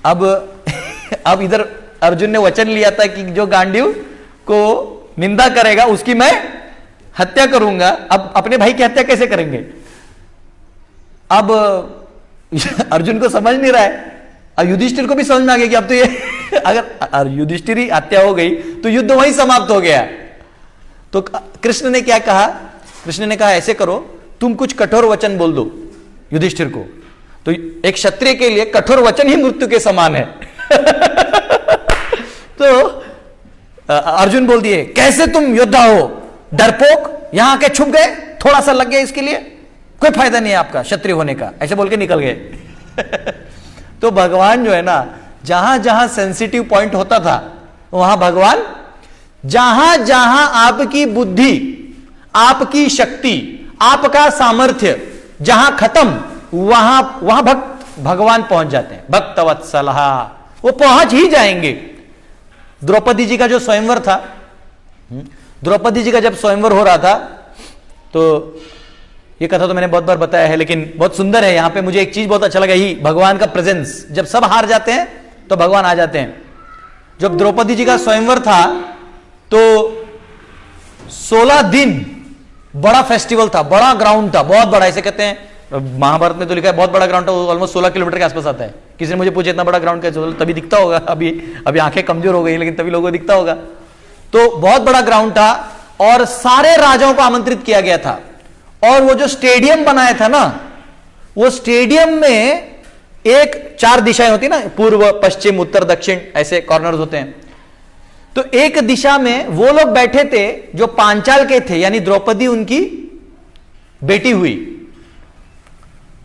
अब इधर अर्जुन ने वचन लिया था कि जो गांडीव को निंदा करेगा उसकी मैं हत्या करूंगा। अब अपने भाई की हत्या कैसे करेंगे? अब अर्जुन को समझ नहीं रहा है, और युधिष्ठिर को भी समझ में आ गया कि अब तो ये अगर युधिष्ठिर ही हत्या हो गई तो युद्ध वहीं समाप्त हो गया। तो कृष्ण ने क्या कहा? कृष्ण ने कहा ऐसे करो, तुम कुछ कठोर वचन बोल दो युधिष्ठिर को। तो एक क्षत्रिय के लिए कठोर वचन ही मृत्यु के समान है। तो अर्जुन बोल दिए, कैसे तुम योद्धा हो, डरपोक, यहां आके छुप गए, थोड़ा सा लग गया, इसके लिए कोई फायदा नहीं है आपका क्षत्रिय होने का, ऐसे बोल के निकल गए। तो भगवान जो है ना, जहां जहां सेंसिटिव पॉइंट होता था वहां भगवान, जहां जहां आपकी बुद्धि, आपकी शक्ति, आपका सामर्थ्य जहां खत्म, वहां भगवान पहुंच जाते हैं। भक्त वत्सलः, वो पहुंच ही जाएंगे। द्रौपदी जी का जो स्वयंवर था, द्रौपदी जी का जब स्वयंवर हो रहा था, तो ये कथा तो मैंने बहुत बार बताया है, लेकिन बहुत सुंदर है। यहां पे मुझे एक चीज बहुत अच्छा लगा, ही भगवान का प्रेजेंस। जब सब हार जाते हैं तो भगवान आ जाते हैं। जब द्रौपदी जी का स्वयंवर था तो 16 दिन बड़ा फेस्टिवल था, बड़ा ग्राउंड था, बहुत बड़ा, ऐसे कहते हैं, महाभारत में तो लिखा है बहुत बड़ा ग्राउंड था, ऑलमोस्ट 16 किलोमीटर के आसपास आता है। किसी ने मुझे पूछा इतना बड़ा ग्राउंड कैसे, तभी दिखता होगा, अभी आंखें कमजोर हो गई, लेकिन तभी लोगों को दिखता होगा। तो बहुत बड़ा ग्राउंड था और सारे राजाओं को आमंत्रित किया गया था। और वो जो स्टेडियम बनाया था ना, वो स्टेडियम में एक 4 दिशाएं होती ना, पूर्व, पश्चिम, उत्तर, दक्षिण, ऐसे कॉर्नर्स होते हैं। तो एक दिशा में वो लोग बैठे थे जो पांचाल के थे, यानी द्रौपदी उनकी बेटी हुई,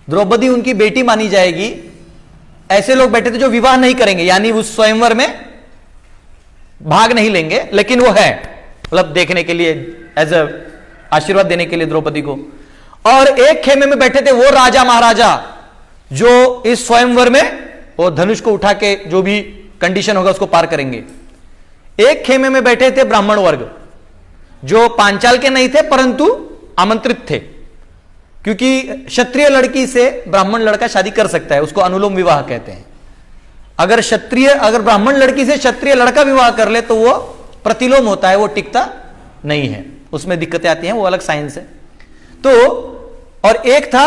द्रौपदी उनकी बेटी मानी जाएगी। ऐसे लोग बैठे थे जो विवाह नहीं करेंगे, यानी उस स्वयंवर में भाग नहीं लेंगे, लेकिन वो है मतलब देखने के लिए, एज अ आशीर्वाद देने के लिए द्रौपदी को। और एक खेमे में बैठे थे वो राजा महाराजा जो इस स्वयंवर में वो धनुष को उठा के जो भी कंडीशन होगा उसको पार करेंगे। एक खेमे में बैठे थे ब्राह्मण वर्ग जो पांचाल के नहीं थे परंतु आमंत्रित थे, क्योंकि क्षत्रिय लड़की से ब्राह्मण लड़का शादी कर सकता है, उसको अनुलोम विवाह कहते हैं। अगर ब्राह्मण लड़की से क्षत्रिय लड़का विवाह कर ले तो वो प्रतिलोम होता है, वो टिकता नहीं है, उसमें दिक्कतें आती हैं, वो अलग साइंस है। तो और एक था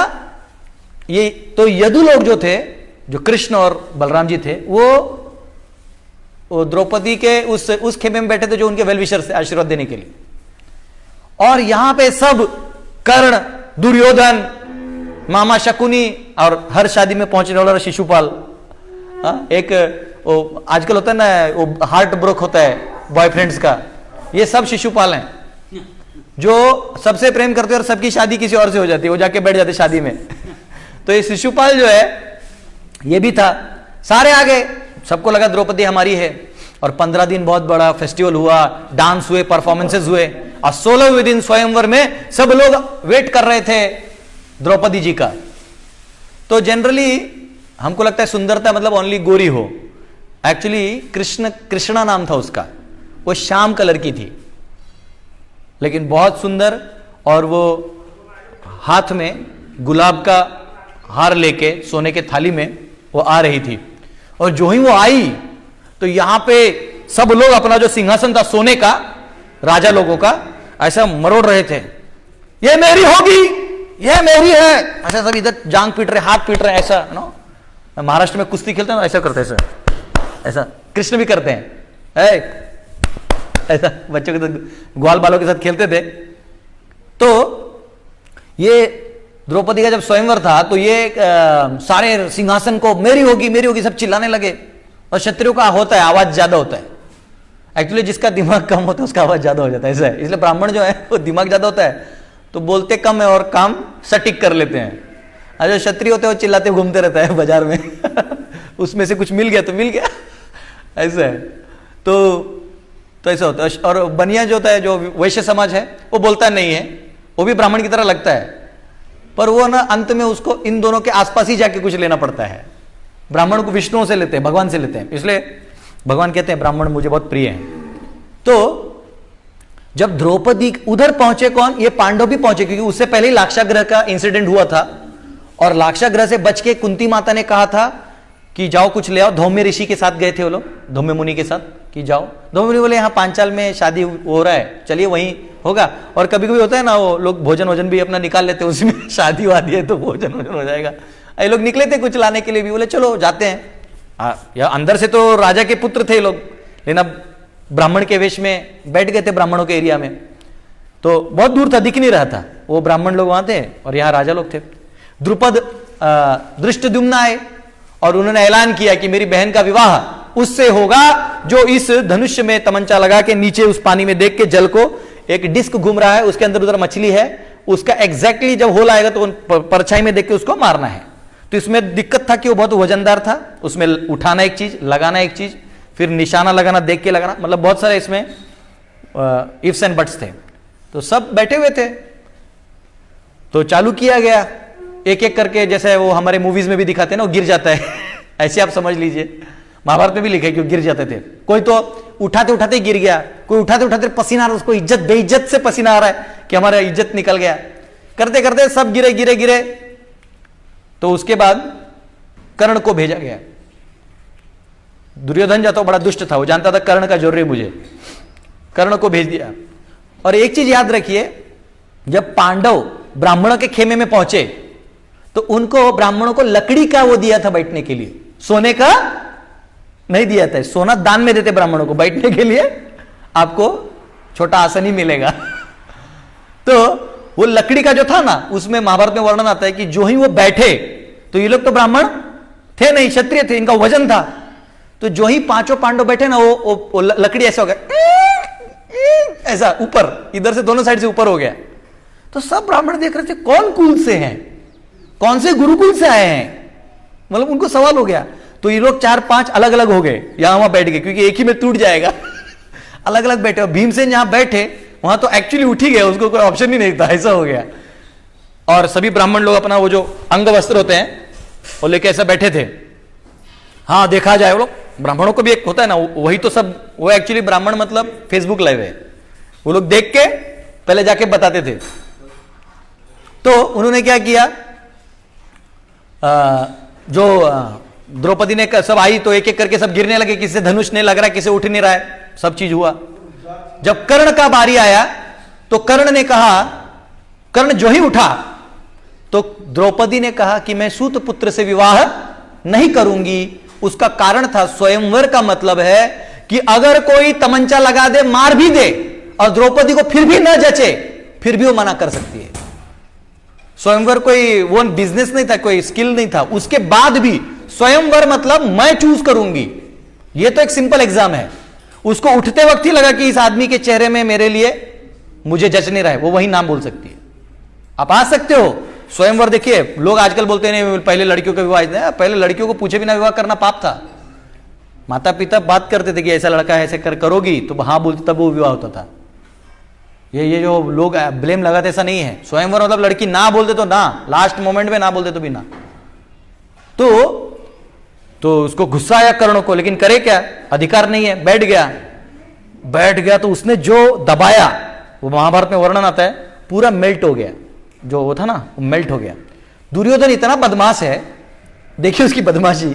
ये, तो यदु लोग जो थे, जो कृष्ण और बलराम जी थे, वो द्रौपदी के उस खेमे में बैठे थे जो उनके वेलविशर से आशीर्वाद देने के लिए। और यहां पे सब कर्ण, दुर्योधन, मामा शकुनी और हर शादी में पहुंचने वाला शिशुपाल, एक वो आजकल होता है ना, वो हार्ट ब्रोक होता है बॉयफ्रेंड्स का, ये सब शिशुपाल हैं। जो सबसे प्रेम करते हैं और सबकी शादी किसी और से हो जाती है, वो जाके बैठ जाते शादी में। तो ये शिशुपाल जो है ये भी था, सारे आ गए, सबको लगा द्रौपदी हमारी है। और 15 दिन बहुत बड़ा फेस्टिवल हुआ, डांस हुए, परफॉर्मेंसेस हुए, और 16वें दिन स्वयंवर में सब लोग वेट कर रहे थे द्रौपदी जी का। तो जनरली हमको लगता है सुंदरता मतलब ओनली गोरी हो, एक्चुअली कृष्णा नाम था उसका, वो श्याम कलर की थी, लेकिन बहुत सुंदर। और वो हाथ में गुलाब का हार लेके सोने के थाली में वो आ रही थी। और जो ही वो आई तो यहां पे सब लोग अपना जो सिंहासन था सोने का, राजा लोगों का, ऐसा मरोड़ रहे थे, ये मेरी होगी, ये मेरी है, ऐसा सब इधर जांग पीट रहे, हाथ पीट रहे, ऐसा नो। महाराष्ट्र में कुश्ती खेलते हैं ऐसा करते हैं, ऐसा कृष्ण भी करते हैं, ऐसा बच्चों के साथ, ग्वाल बालों के साथ खेलते थे। तो ये द्रौपदी का जब स्वयंवर था तो ये सारे सिंहासन को मेरी होगी मेरी होगी सब चिल्लाने लगे। और क्षत्रियों का होता है आवाज ज्यादा होता है, एक्चुअली जिसका दिमाग कम होता है उसका आवाज ज्यादा हो जाता है, ऐसा है। इसलिए ब्राह्मण जो है वो दिमाग ज्यादा होता है तो बोलते कम है और काम सटीक कर लेते हैं। और जो क्षत्रिय होते हैं वो चिल्लाते घूमते रहता है बाजार में उसमें से कुछ मिल गया तो मिल गया, ऐसा है। तो ऐसा होता है। और बनिया जो होता है, जो वैश्य समाज है, वो बोलता नहीं है, वो भी ब्राह्मण की तरह लगता है, पर वो ना अंत में उसको इन दोनों के आसपास ही जाके कुछ लेना पड़ता है। ब्राह्मण को विष्णुओं से लेते हैं, भगवान से लेते हैं, इसलिए भगवान कहते हैं ब्राह्मण मुझे बहुत प्रिय हैं। तो जब द्रौपदी उधर पहुंचे, कौन, ये पांडव भी पहुंचे, क्योंकि उससे पहले ही लाक्षागृह का इंसिडेंट हुआ था। और लाक्षागृह से बच के कुंती माता ने कहा था कि जाओ कुछ ले आओ। धौम्य ऋषि के साथ गए थे वो लोग, धौम्य मुनि के साथ, कि जाओ। धौम्य मुनि बोले यहाँ पांचाल में शादी हो रहा है, चलिए वहीं होगा। और कभी कभी होता है ना, वो लोग भोजन वोजन भी अपना निकाल लेते हैं, उसमें शादी वादी है तो भोजन वोजन हो जाएगा। ये लोग निकले थे कुछ लाने के लिए भी, बोले चलो जाते हैं। या अंदर से तो राजा के पुत्र थे लोग, लेकिन अब ब्राह्मण के वेश में बैठ गए थे ब्राह्मणों के एरिया में, तो बहुत दूर था, दिख नहीं रहा था। वो ब्राह्मण लोग वहां थे और यहाँ राजा लोग थे। द्रुपद दृष्टद्युम्न आए और उन्होंने ऐलान किया कि मेरी बहन का विवाह उससे होगा जो इस धनुष्य में तमंचा लगा के नीचे उस पानी में देख के जल को एक डिस्क घूम रहा है, उसके अंदर उधर मछली है, उसका एग्जैक्टली जब होल आएगा तो परछाई में देख के उसको मारना है। तो इसमें दिक्कत था कि वो बहुत वजनदार था, उसमें उठाना एक चीज, लगाना एक चीज, फिर निशाना लगाना, देख के लगाना, मतलब बहुत सारे इसमें इफ्स एंड बट्स थे। तो सब बैठे हुए थे, तो चालू किया गया एक एक करके, जैसे वो हमारे मूवीज में भी दिखाते हैं ना, वो गिर जाता है ऐसे आप समझ लीजिए। महाभारत में भी लिखा है कि वो गिर जाते थे। कोई तो उठाते उठाते गिर गया, कोई उठाते उठाते पसीना आ रहा है, उसको इज्जत बेइज्जत से पसीना आ रहा है कि हमारा इज्जत निकल गया। करते करते सब गिरे गिरे गिरे। तो उसके बाद कर्ण को भेजा गया। दुर्योधन जाता बड़ा दुष्ट था, वो जानता था कर्ण का जरूरी मुझे, कर्ण को भेज दिया। और एक चीज याद रखिए, जब पांडव ब्राह्मणों के खेमे में पहुंचे तो उनको ब्राह्मणों को लकड़ी का वो दिया था बैठने के लिए, सोने का नहीं दिया था। सोना दान में देते ब्राह्मणों को, बैठने के लिए आपको छोटा आसन ही मिलेगा। तो वो लकड़ी का जो था ना, उसमें महाभारत में वर्णन आता है कि जो ही वो बैठे, तो ये लोग तो ब्राह्मण थे नहीं, क्षत्रिय थे, इनका वजन था। तो जो ही पांचों पांडव बैठे ना, वो लकड़ी ऐसा हो गया, ऐसा ऊपर, इधर से दोनों साइड से ऊपर हो गया। तो सब ब्राह्मण देख रहे थे कौन कुल से हैं, कौन से गुरुकुल से आए हैं, मतलब उनको सवाल हो गया। तो ये लोग 4-5 अलग अलग हो गए, यहां वहां बैठ गए, क्योंकि एक ही में टूट जाएगा। अलग अलग बैठे। और भीमसेन जहां बैठे वहां तो एक्चुअली उठ ही गए, उसको कोई ऑप्शन ही नहीं था, ऐसा हो गया। और सभी ब्राह्मण लोग अपना वो जो अंग वस्त्र होते हैं वो लेके ऐसा बैठे थे। हाँ देखा जाए, वो लोग ब्राह्मणों को भी एक होता है ना, वही तो सब, वो एक्चुअली ब्राह्मण मतलब फेसबुक लाइव है, वो लोग देख के पहले जाके बताते थे। तो उन्होंने क्या किया, जो द्रौपदी ने सब आई तो एक एक करके सब गिरने लगे, किसी से धनुष नहीं लग रहा है, किसी उठ नहीं रहा है, सब चीज हुआ। जब कर्ण का बारी आया तो कर्ण ने कहा, कर्ण जो ही उठा तो द्रौपदी ने कहा कि मैं सूत पुत्र से विवाह नहीं करूंगी। उसका कारण था, स्वयंवर का मतलब है कि अगर कोई तमंचा लगा दे, मार भी दे, और द्रौपदी को फिर भी न जचे, फिर भी वो मना कर सकती है। स्वयंवर कोई वो बिजनेस नहीं था, कोई स्किल नहीं था। उसके बाद भी स्वयंवर मतलब मैं चूज करूंगी, ये तो एक सिंपल एग्जाम है। उसको उठते वक्त ही लगा कि इस आदमी के चेहरे में मेरे लिए मुझे जच नहीं रहा है, वो वही नाम बोल सकती है। आप आ सकते हो स्वयंवर। देखिए लोग आजकल बोलते नहीं पहले लड़कियों का विवाह, पहले लड़कियों को पूछे बिना विवाह करना पाप था। माता पिता बात करते थे कि ऐसा लड़का है, ऐसे करोगी तो हाँ बोलते, तब वो विवाह होता था। ये जो लोग ब्लेम लगाते ऐसा नहीं है। स्वयंवर मतलब लड़की ना बोलते तो ना, लास्ट मोमेंट में ना बोलते तो भी ना। तो उसको गुस्सा आया कर्ण को, लेकिन करे क्या, अधिकार नहीं है, बैठ गया तो उसने जो दबाया, वो महाभारत में वर्णन आता है, पूरा मेल्ट हो गया। जो वो था ना वो मेल्ट हो गया। दुर्योधन इतना बदमाश है, देखिए उसकी बदमाशी।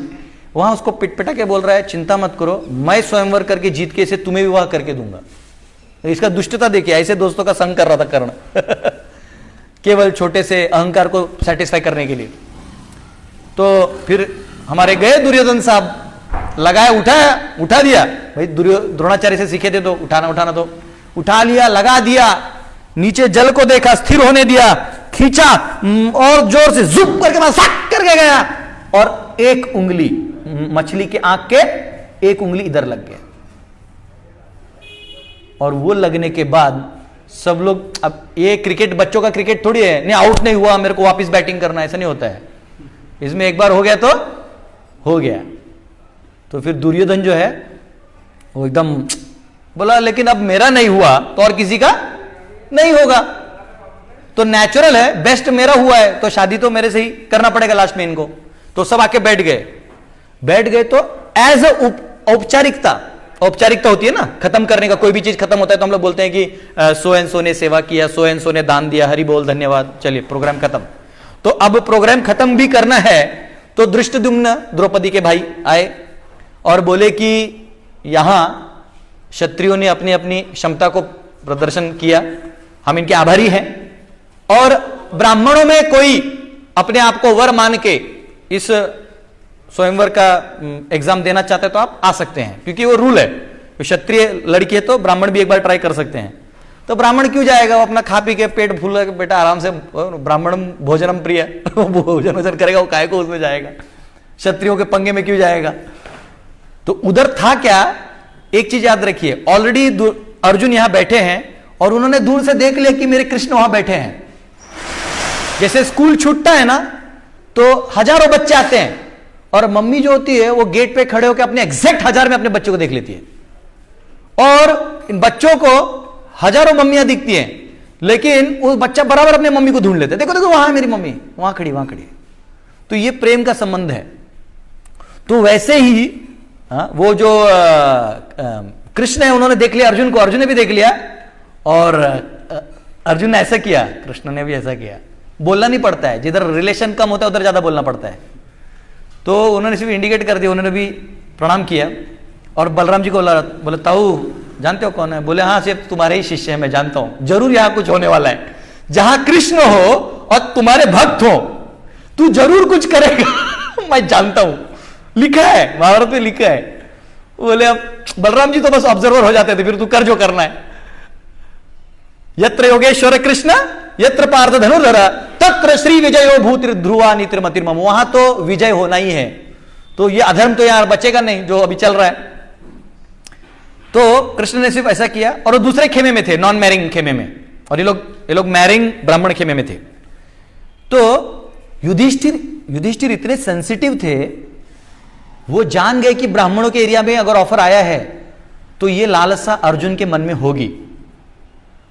वहां उसको पिटपिटा के बोल रहा है चिंता मत करो, मैं स्वयंवर करके जीत के इसे तुम्हें विवाह करके दूंगा। इसका दुष्टता देखिए, ऐसे दोस्तों का संग कर रहा था कर्ण केवल छोटे से अहंकार को सेटिस्फाई करने के लिए। तो फिर हमारे गए दुर्योधन साहब, लगाया, उठा दिया। भाई द्रोणाचार्य से सीखे थे तो उठाना तो उठा लिया, लगा दिया, नीचे जल को देखा, स्थिर होने दिया, खींचा और जोर से जुप करके मैं सक करके गया, और एक उंगली मछली के आंख के एक उंगली इधर लग गया। और वो लगने के बाद सब लोग, अब ये क्रिकेट बच्चों का क्रिकेट थोड़ी है, नहीं आउट नहीं हुआ मेरे को वापस बैटिंग करना, ऐसा नहीं होता है। इसमें एक बार हो गया तो हो गया। तो फिर दुर्योधन जो है वो एकदम बोला लेकिन अब मेरा नहीं हुआ तो और किसी का नहीं होगा, तो नेचुरल है, बेस्ट मेरा हुआ है तो शादी तो मेरे से ही करना पड़ेगा लास्ट में इनको। तो सब आके बैठ गए तो एज औपचारिकता होती है ना खत्म करने का, कोई भी चीज खत्म होता है तो हम लोग बोलते हैं कि सो एंड सो ने सेवा किया, सो एंड सो ने दान दिया, हरि बोल धन्यवाद, चलिए प्रोग्राम खत्म। तो अब प्रोग्राम खत्म भी करना है तो धृष्टद्युम्न द्रौपदी के भाई आए और बोले कि यहां क्षत्रियों ने अपनी अपनी क्षमता को प्रदर्शन किया, हम इनके आभारी हैं, और ब्राह्मणों में कोई अपने आप को वर मान के इस स्वयंवर का एग्जाम देना चाहते हैं तो आप आ सकते हैं, क्योंकि वो रूल है। क्षत्रिय लड़की है तो ब्राह्मण भी एक बार ट्राई कर सकते हैं। तो ब्राह्मण क्यों जाएगा, वो अपना खा पी के पेट फूल के बेटा आराम से, ब्राह्मण भोजनम प्रिय भोजन करेगा, वो काय को उसमें जाएगा, क्षत्रियों के पंगे में क्यों जाएगा। तो उधर था क्या, एक चीज याद रखिए, ऑलरेडी अर्जुन यहां बैठे हैं और उन्होंने दूर से देख लिया कि मेरे कृष्ण वहां बैठे हैं। जैसे स्कूल छूटता है ना तो हजारों बच्चे आते हैं और मम्मी जो होती है वो गेट पे खड़े होकर अपने एग्जैक्ट 1000 में अपने बच्चों को देख लेती है, और इन बच्चों को हजारों मम्मियां दिखती हैं, लेकिन वो बच्चा बराबर अपने मम्मी को ढूंढ लेते, देखो देखो वहां है मेरी मम्मी, वहां खड़ी है। तो ये प्रेम का संबंध है। तो वैसे ही वो जो कृष्ण है उन्होंने देख लिया अर्जुन को, अर्जुन ने भी देख लिया, और अर्जुन ने ऐसा किया, कृष्ण ने भी ऐसा किया। बोलना नहीं पड़ता है, जिधर रिलेशन कम होता है उधर ज्यादा बोलना पड़ता है। तो उन्होंने सिर्फ इंडिकेट कर दिया, उन्होंने भी प्रणाम किया और बलराम जी को बोले ताऊ जानते हो कौन है, बोले हाँ सिर्फ तुम्हारे ही शिष्य है, मैं जानता हूं, जरूर यहां कुछ होने वाला है, जहां कृष्ण हो और तुम्हारे भक्त हो तू जरूर कुछ करेगा मैं जानता हूं, लिखा है महाभारत में लिखा है। बोले अब बलराम जी तो बस ऑब्जर्वर हो जाते थे, फिर तू कर जो करना है। यत्र योगेश्वर कृष्ण यत्र पार्थ धनुर्धर तत्र श्री विजयो भूत ध्रुवा नीतिर्मतिर्मम, वहां तो विजय होना ही है। तो ये अधर्म तो यहां बचेगा नहीं जो अभी चल रहा है। तो कृष्ण ने सिर्फ ऐसा किया, और वो दूसरे खेमे में थे, नॉन मैरिंग खेमे में, और ये लोग मैरिंग ब्राह्मण खेमे में थे। तो युधिष्ठिर इतने सेंसिटिव थे, वो जान गए कि ब्राह्मणों के एरिया में अगर ऑफर आया है तो ये लालसा अर्जुन के मन में होगी।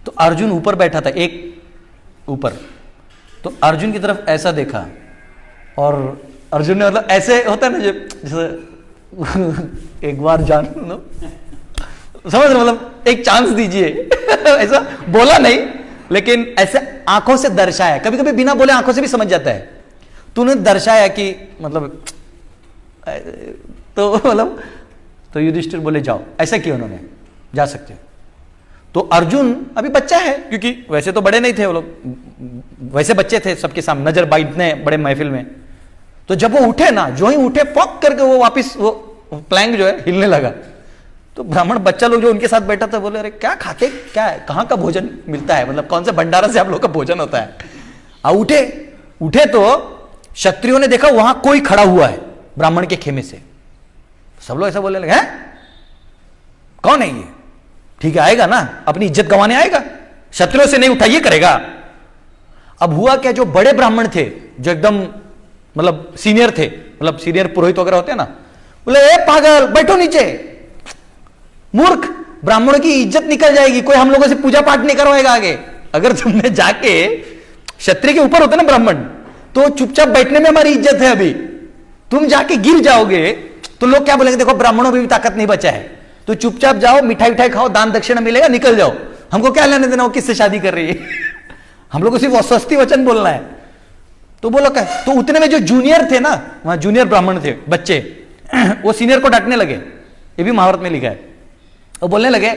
तो अर्जुन ऊपर बैठा था, एक ऊपर, तो अर्जुन की तरफ ऐसा देखा, और अर्जुन ने मतलब ऐसे होता है ना जैसे एक बार जान लो, समझ रहे, मतलब एक चांस दीजिए ऐसा बोला नहीं, लेकिन ऐसे आंखों से दर्शाया, कभी कभी बिना बोले आंखों से भी समझ जाता है। तूने दर्शाया कि मतलब तो मतलब तो युधिष्ठिर बोले जाओ, ऐसा किया उन्होंने, जा सकते हो। तो अर्जुन अभी बच्चा है, क्योंकि वैसे तो बड़े नहीं थे वो लोग, वैसे बच्चे थे सबके सामने, नजर बाई इतने बड़े महफिल में। तो जब वो उठे ना, जो ही उठे पॉक करके वो वापिस वो प्लैंक जो है हिलने लगा। तो ब्राह्मण बच्चा लोग जो उनके साथ बैठा था बोले अरे क्या खाते, क्या है, कहाँ का भोजन मिलता है, मतलब कौन से भंडारा से आप लोग का भोजन होता है। उठे तो क्षत्रियों ने देखा वहां कोई खड़ा हुआ है ब्राह्मण के खेमे से। सब लोग ऐसा बोलने लगे हैं कौन है ये, ठीक है आएगा ना, अपनी इज्जत गंवाने आएगा, क्षत्रियों से नहीं उठा, ये करेगा। अब हुआ क्या, जो बड़े ब्राह्मण थे, जो एकदम मतलब सीनियर थे, मतलब सीनियर पुरोहित वगैरह होते हैं ना, बोले ए पागल बैठो नीचे, मूर्ख, ब्राह्मणों की इज्जत निकल जाएगी, कोई हम लोगों से पूजा पाठ नहीं करवाएगा आगे। अगर तुमने जाके, क्षत्रिय के ऊपर होते ना ब्राह्मण, तो चुपचाप बैठने में हमारी इज्जत है, अभी तुम जाके गिर जाओगे तो लोग क्या बोलेंगे, देखो ब्राह्मणों में भी ताकत नहीं बचा है, तो चुपचाप जाओ, मिठाई उठाई खाओ, दान दक्षिणा मिलेगा, निकल जाओ, हमको क्या लेने देना वो किससे शादी कर रही है। हम लोग को सिर्फ स्वस्ति वचन बोलना है। तो बोलो क्या, तो उतने में जो जूनियर थे ना, वहां जूनियर ब्राह्मण थे बच्चे, वो सीनियर को डांटने लगे, ये भी महाभारत में लिखा है। वो बोलने लगे,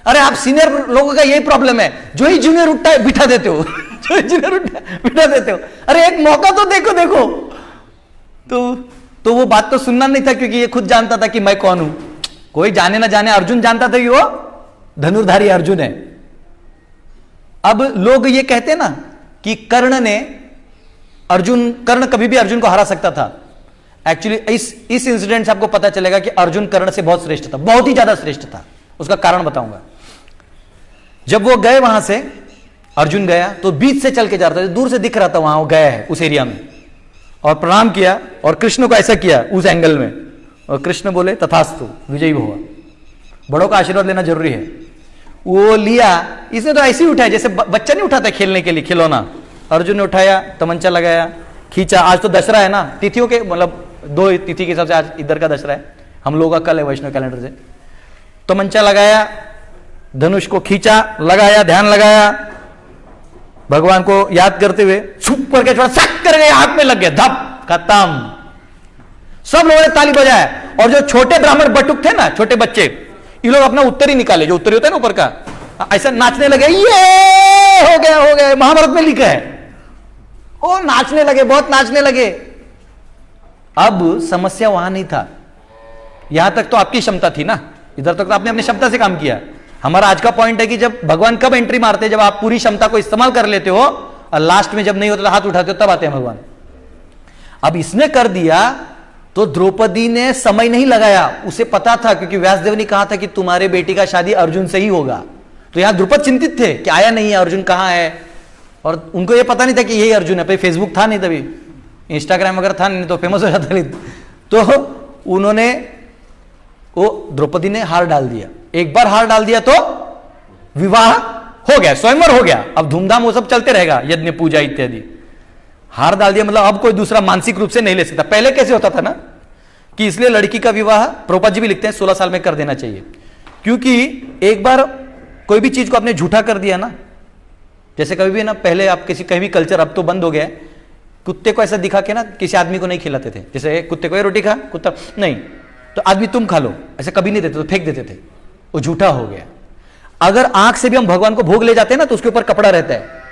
अरे आप सीनियर लोगों का यही प्रॉब्लम है, जो ही जूनियर उठता है बिठा देते हो, जो ही जूनियर उठता है बिठा देते हो, अरे एक मौका तो देखो देखो। तो वो बात तो सुनना नहीं था, क्योंकि ये खुद जानता था कि मैं कौन हूं। कोई जाने ना जाने, अर्जुन जानता था कि वो धनुर्धारी अर्जुन है। अब लोग ये कहते हैं ना कि कर्ण कभी भी अर्जुन को हरा सकता था। एक्चुअली इस इंसिडेंट से आपको पता चलेगा कि अर्जुन कर्ण से बहुत श्रेष्ठ था, बहुत ही ज्यादा श्रेष्ठ था। उसका कारण बताऊंगा। जब वो गए वहां से, अर्जुन गया तो बीच से चल के जा रहा था, दूर से दिख रहा था वहां वो गया है उस एरिया में, और प्रणाम किया और कृष्ण को ऐसा किया उस एंगल में, और कृष्ण बोले तथास्तु विजयी भव। बड़ों का आशीर्वाद लेना जरूरी है। वो लिया, इसने तो ऐसे ही उठाया जैसे बच्चा नहीं उठाता खेलने के लिए खिलौना। अर्जुन ने उठाया, तमंचा लगाया, खींचा। आज तो दशहरा है ना, तिथियों के मतलब 2 तिथि के हिसाब से आज इधर का दशहरा है, हम लोगों का कल है वैष्णव कैलेंडर से। तमंचा लगाया, धनुष को खींचा, लगाया, ध्यान लगाया, भगवान को याद करते हुए छुप करके थोड़ा सक कर गए, हाथ में लग गया, धप, खत्म। सब लोगों ने ताली बजाया, और जो छोटे ब्राह्मण बटुक थे ना, छोटे बच्चे, ये लोग अपना उत्तर ही निकाले, जो उत्तरी होता है ना ऊपर का, ऐसा नाचने लगे, ये हो गया, महाभारत में लिखा है। ओ नाचने लगे, बहुत नाचने लगे। अब समस्या वहां नहीं था, यहां तक तो आपकी क्षमता थी ना, इधर तक तो आपने अपनी क्षमता से काम किया। हमारा आज का पॉइंट है कि जब भगवान कब एंट्री मारते हैं, जब आप पूरी क्षमता को इस्तेमाल कर लेते हो, और लास्ट में जब नहीं होता तो हाथ उठाते हो, तब आते हैं भगवान। अब इसने कर दिया तो द्रौपदी ने समय नहीं लगाया, उसे पता था, क्योंकि व्यासदेव ने कहा था कि तुम्हारे बेटी का शादी अर्जुन से ही होगा। तो यहां द्रुपद चिंतित थे कि आया नहीं है, अर्जुन कहां है, और उनको यह पता नहीं था कि यही अर्जुन है। फेसबुक था नहीं तभी, इंस्टाग्राम वगैरह था नहीं, तो फेमस हो जाता नहीं। तो उन्होंने, वो द्रौपदी ने हार डाल दिया। एक बार हार डाल दिया तो विवाह हो गया, स्वयंवर हो गया, अब धूमधाम वो सब चलते रहेगा, यज्ञ पूजा इत्यादि। हार डाल दिया मतलब अब कोई दूसरा मानसिक रूप से नहीं ले सकता। पहले कैसे होता था ना कि इसलिए लड़की का विवाह, प्रभुपाद जी भी लिखते हैं, 16 साल में कर देना चाहिए, क्योंकि एक बार कोई भी चीज को आपने झूठा कर दिया ना, जैसे कभी भी ना, पहले आप किसी कहीं भी कल्चर, अब तो बंद हो गया है, कुत्ते को ऐसा दिखा के ना किसी आदमी को नहीं खिलाते थे, जैसे कुत्ते को ये रोटी खा, कुत्ता नहीं, तो आदमी तुम खा लो, ऐसा कभी नहीं देते, तो फेंक देते थे, वो झूठा हो गया। अगर आंख से भी हम भगवान को भोग ले जाते हैं ना, तो उसके ऊपर कपड़ा रहता है,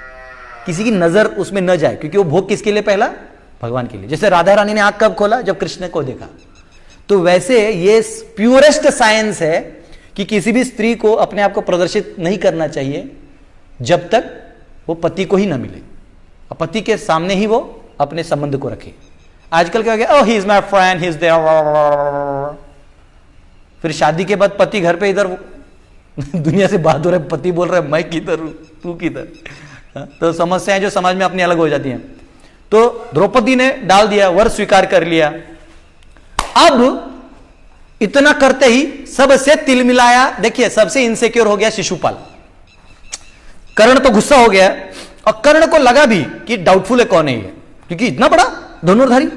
किसी की नजर उसमें न जाए, क्योंकि वो भोग किसके लिए, पहला भगवान के लिए। जैसे राधा रानी ने आंख कब खोला, जब कृष्ण को देखा। तो वैसे ये प्योरेस्ट साइंस है कि किसी भी स्त्री को अपने आप को प्रदर्शित नहीं करना चाहिए जब तक वो पति को ही ना मिले, और पति के सामने ही वो अपने संबंध को रखे। आजकल क्या हो गया, oh he is my friend, he is there, फिर शादी के बाद पति घर पे इधर दुनिया से बात हो रहा है, पति बोल रहा है मैं किधर हूं, तू किधर। तो समस्याएं जो समाज में अपनी अलग हो जाती हैं। तो द्रौपदी ने डाल दिया, वर स्वीकार कर लिया। अब इतना करते ही सबसे तिल मिलाया, देखिए सबसे इनसिक्योर हो गया शिशुपाल। कर्ण तो गुस्सा हो गया, और कर्ण को लगा भी कि डाउटफुल है कौन है ये, क्योंकि इतना बड़ा धनुर्धारी,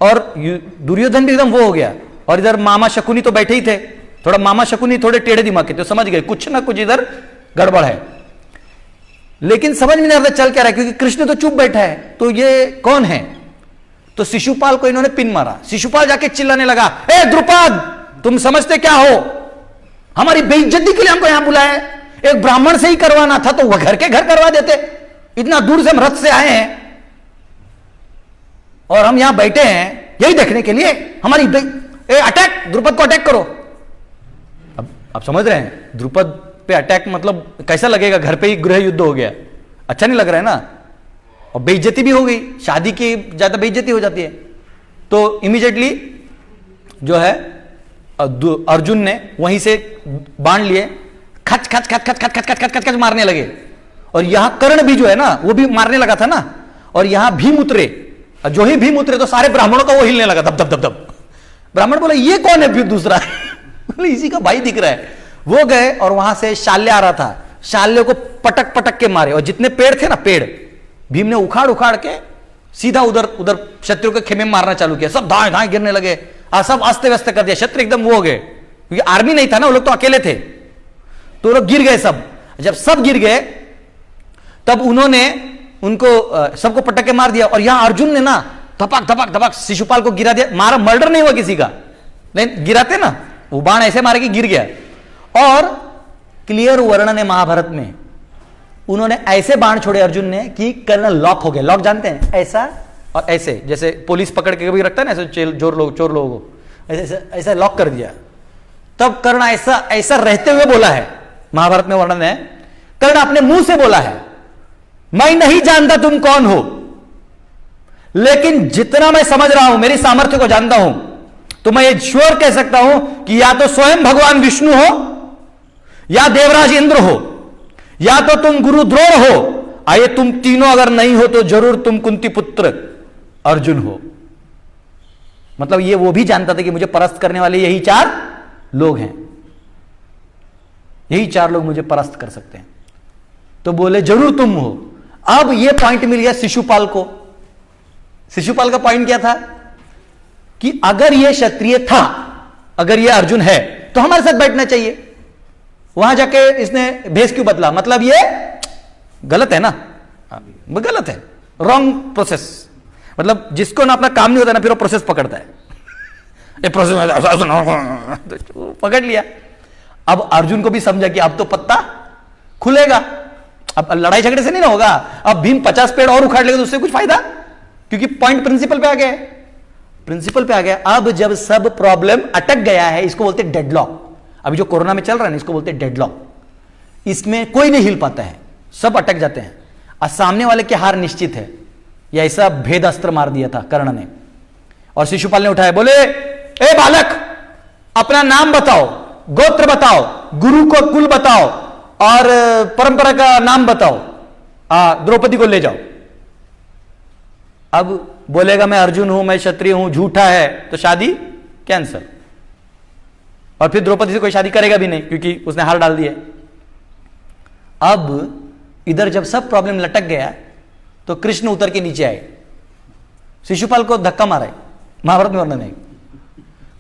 और दुर्योधन भी एकदम वो हो गया। और इधर मामा शकुनी तो बैठे ही थे, थोड़ा मामा शकुनी थोड़े टेढ़े दिमाग के थे, समझ गए कुछ ना कुछ इधर गड़बड़ है, लेकिन समझ में नहीं आता चल क्या रहा है, क्योंकि कृष्ण तो चुप बैठा है, तो ये कौन है। तो शिशुपाल को इन्होंने पिन मारा। शिशुपाल जाके चिल्लाने लगा, ए द्रुपद तुम समझते क्या हो, हमारी बेइज्जती के लिए हमको यहां बुलाया है, एक ब्राह्मण से ही करवाना था तो वह घर के घर करवा देते, इतना दूर से हम रथ से आए हैं और हम यहां बैठे हैं यही देखने के लिए, हमारी अटैक, द्रुपद को अटैक करो। अब आप समझ रहे हैं, द्रुपद पे अटैक मतलब कैसा लगेगा, घर पे ही गृह युद्ध हो गया, अच्छा नहीं लग रहा है ना, और बेइज्जती भी हो गई, शादी की ज्यादा बेइज्जती हो जाती है। तो इमीडिएटली जो है अर्जुन ने वहीं से बाण लिए, खच खच खच खच खच खच खच खच खच खच मारने लगे। और यहां कर्ण भी जो है ना वो भी मारने लगा था ना, और यहां भीम उतरे, जो ही भीम उतरे तो सारे ब्राह्मणों का वो हिलने लगा धप धप धप धप। ब्राह्मण बोले ये कौन है फिर दूसरा? बोले इसी का भाई दिख रहा है। वो गए और वहां से शाल्य आ रहा था, शाल्य को पटक पटक के मारे, और जितने पेड़ थे ना पेड़, भीम ने उखाड़ उखाड़ के सीधा उधर उधर शत्रु के खेमे में मारना चालू किया। सब धाए धाए गिरने लगे, सब अस्त व्यस्त कर दिया, शत्रु एकदम वो हो गए, क्योंकि आर्मी नहीं था ना, वो लोग तो अकेले थे, तो लोग गिर गए सब। जब सब गिर गए तब उन्होंने उनको सबको पटक के मार दिया। और यहां अर्जुन ने ना धपक धपक धपक शिशुपाल को गिरा दिया, मारा, मर्डर नहीं हुआ किसी का, लेकिन गिराते ना वो बाण ऐसे मारे कि गिर गया। और क्लियर वर्णन है महाभारत में, उन्होंने ऐसे बाण छोड़े अर्जुन ने कि कर्ण लॉक हो गए। लॉक जानते हैं, ऐसा और ऐसे, जैसे पुलिस पकड़ के कभी रखता है ना ऐसे चोर लोगों को, ऐसे ऐसा लॉक कर दिया। तब कर्ण ऐसा ऐसा रहते हुए बोला है, महाभारत में वर्णन है, कर्ण अपने मुंह से बोला है, मैं नहीं जानता तुम कौन हो, लेकिन जितना मैं समझ रहा हूं, मेरी सामर्थ्य को जानता हूं, तो मैं ये श्योर कह सकता हूं कि या तो स्वयं भगवान विष्णु हो, या देवराज इंद्र हो, या तो तुम गुरु द्रोण हो, आइए तुम तीनों अगर नहीं हो तो जरूर तुम कुंती पुत्र अर्जुन हो। मतलब ये वो भी जानता था कि मुझे परास्त करने वाले यही 4 लोग हैं, यही 4 लोग मुझे परास्त कर सकते हैं। तो बोले जरूर तुम हो। अब ये पॉइंट मिल गया शिशुपाल को। शिशुपाल का पॉइंट क्या था कि अगर ये क्षत्रिय था, अगर ये अर्जुन है, तो हमारे साथ बैठना चाहिए। वहां जाके इसने भेष क्यों बदला? मतलब ये गलत है ना, गलत है, रॉन्ग प्रोसेस। मतलब जिसको ना अपना काम नहीं होता ना, फिर वो प्रोसेस पकड़ता है, ये प्रोसेस तो पकड़ लिया। अब अर्जुन को भी समझा कि अब तो पत्ता खुलेगा, अब लड़ाई झगड़े से नहीं ना होगा। अब भीम 50 पेड़ और उखाड़ लेगा तो उससे कुछ फायदा, क्योंकि पॉइंट प्रिंसिपल पे आ गया, प्रिंसिपल पे आ गया। अब जब सब प्रॉब्लम अटक गया है, इसको बोलते हैं डेडलॉक। अभी जो कोरोना में चल रहा है ना, इसको बोलते हैं डेडलॉक। इसमें कोई नहीं हिल पाता है, सब अटक जाते हैं, और सामने वाले की हार निश्चित है। यह ऐसा भेद अस्त्र मार दिया था कर्ण ने। और शिशुपाल ने उठाया, बोले ए बालक, अपना नाम बताओ, गोत्र बताओ, गुरु को कुल बताओ, और परंपरा का नाम बताओ, द्रौपदी को ले जाओ। अब बोलेगा मैं अर्जुन हूं, मैं क्षत्रिय हूं, झूठा है, तो शादी कैंसल। और फिर द्रौपदी से कोई शादी करेगा भी नहीं, क्योंकि उसने हार डाल दिया। अब इधर जब सब प्रॉब्लम लटक गया, तो कृष्ण उतर के नीचे आए, शिशुपाल को धक्का मारा है, महाभारत में वर्णन है।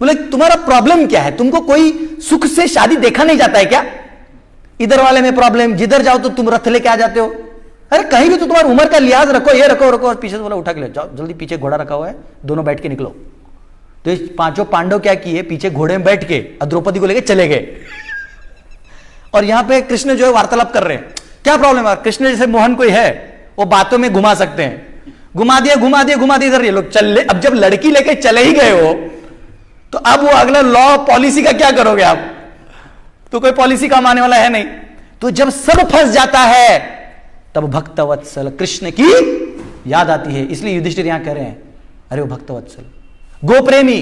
बोले तुम्हारा प्रॉब्लम क्या है? तुमको कोई सुख से शादी देखा नहीं जाता है क्या? इधर वाले में प्रॉब्लम, जिधर जाओ तो तुम रथ लेके आ जाते हो। अरे कहीं भी तो तुम्हारी उम्र का लिहाज रखो, ये रखो रखो। और पीछे से बोला उठा के ले जाओ, जल्दी पीछे घोड़ा रखा हुआ है, दोनों बैठ के निकलो। तो इस 5 पांडव क्या किए, पीछे घोड़े में बैठ के द्रौपदी को लेके चले गए। और यहां पे कृष्ण जो है वार्तालाप कर रहे हैं, क्या प्रॉब्लम है? कृष्ण जैसे मोहन कोई है, वो बातों में घुमा सकते हैं, घुमा दिया घुमा दिया घुमा दिया, इधर ये लोग चल। अब जब लड़की लेके चले ही गए हो, तो अब वो अगला लॉ पॉलिसी का क्या करोगे आप? तो कोई पॉलिसी काम आने वाला है नहीं। तो जब सब फंस जाता है, तब भक्तवत्सल कृष्ण की याद आती है। इसलिए युधिष्ठिर यहां कह रहे हैं, अरे वो भक्तवत्सल गोप्रेमी,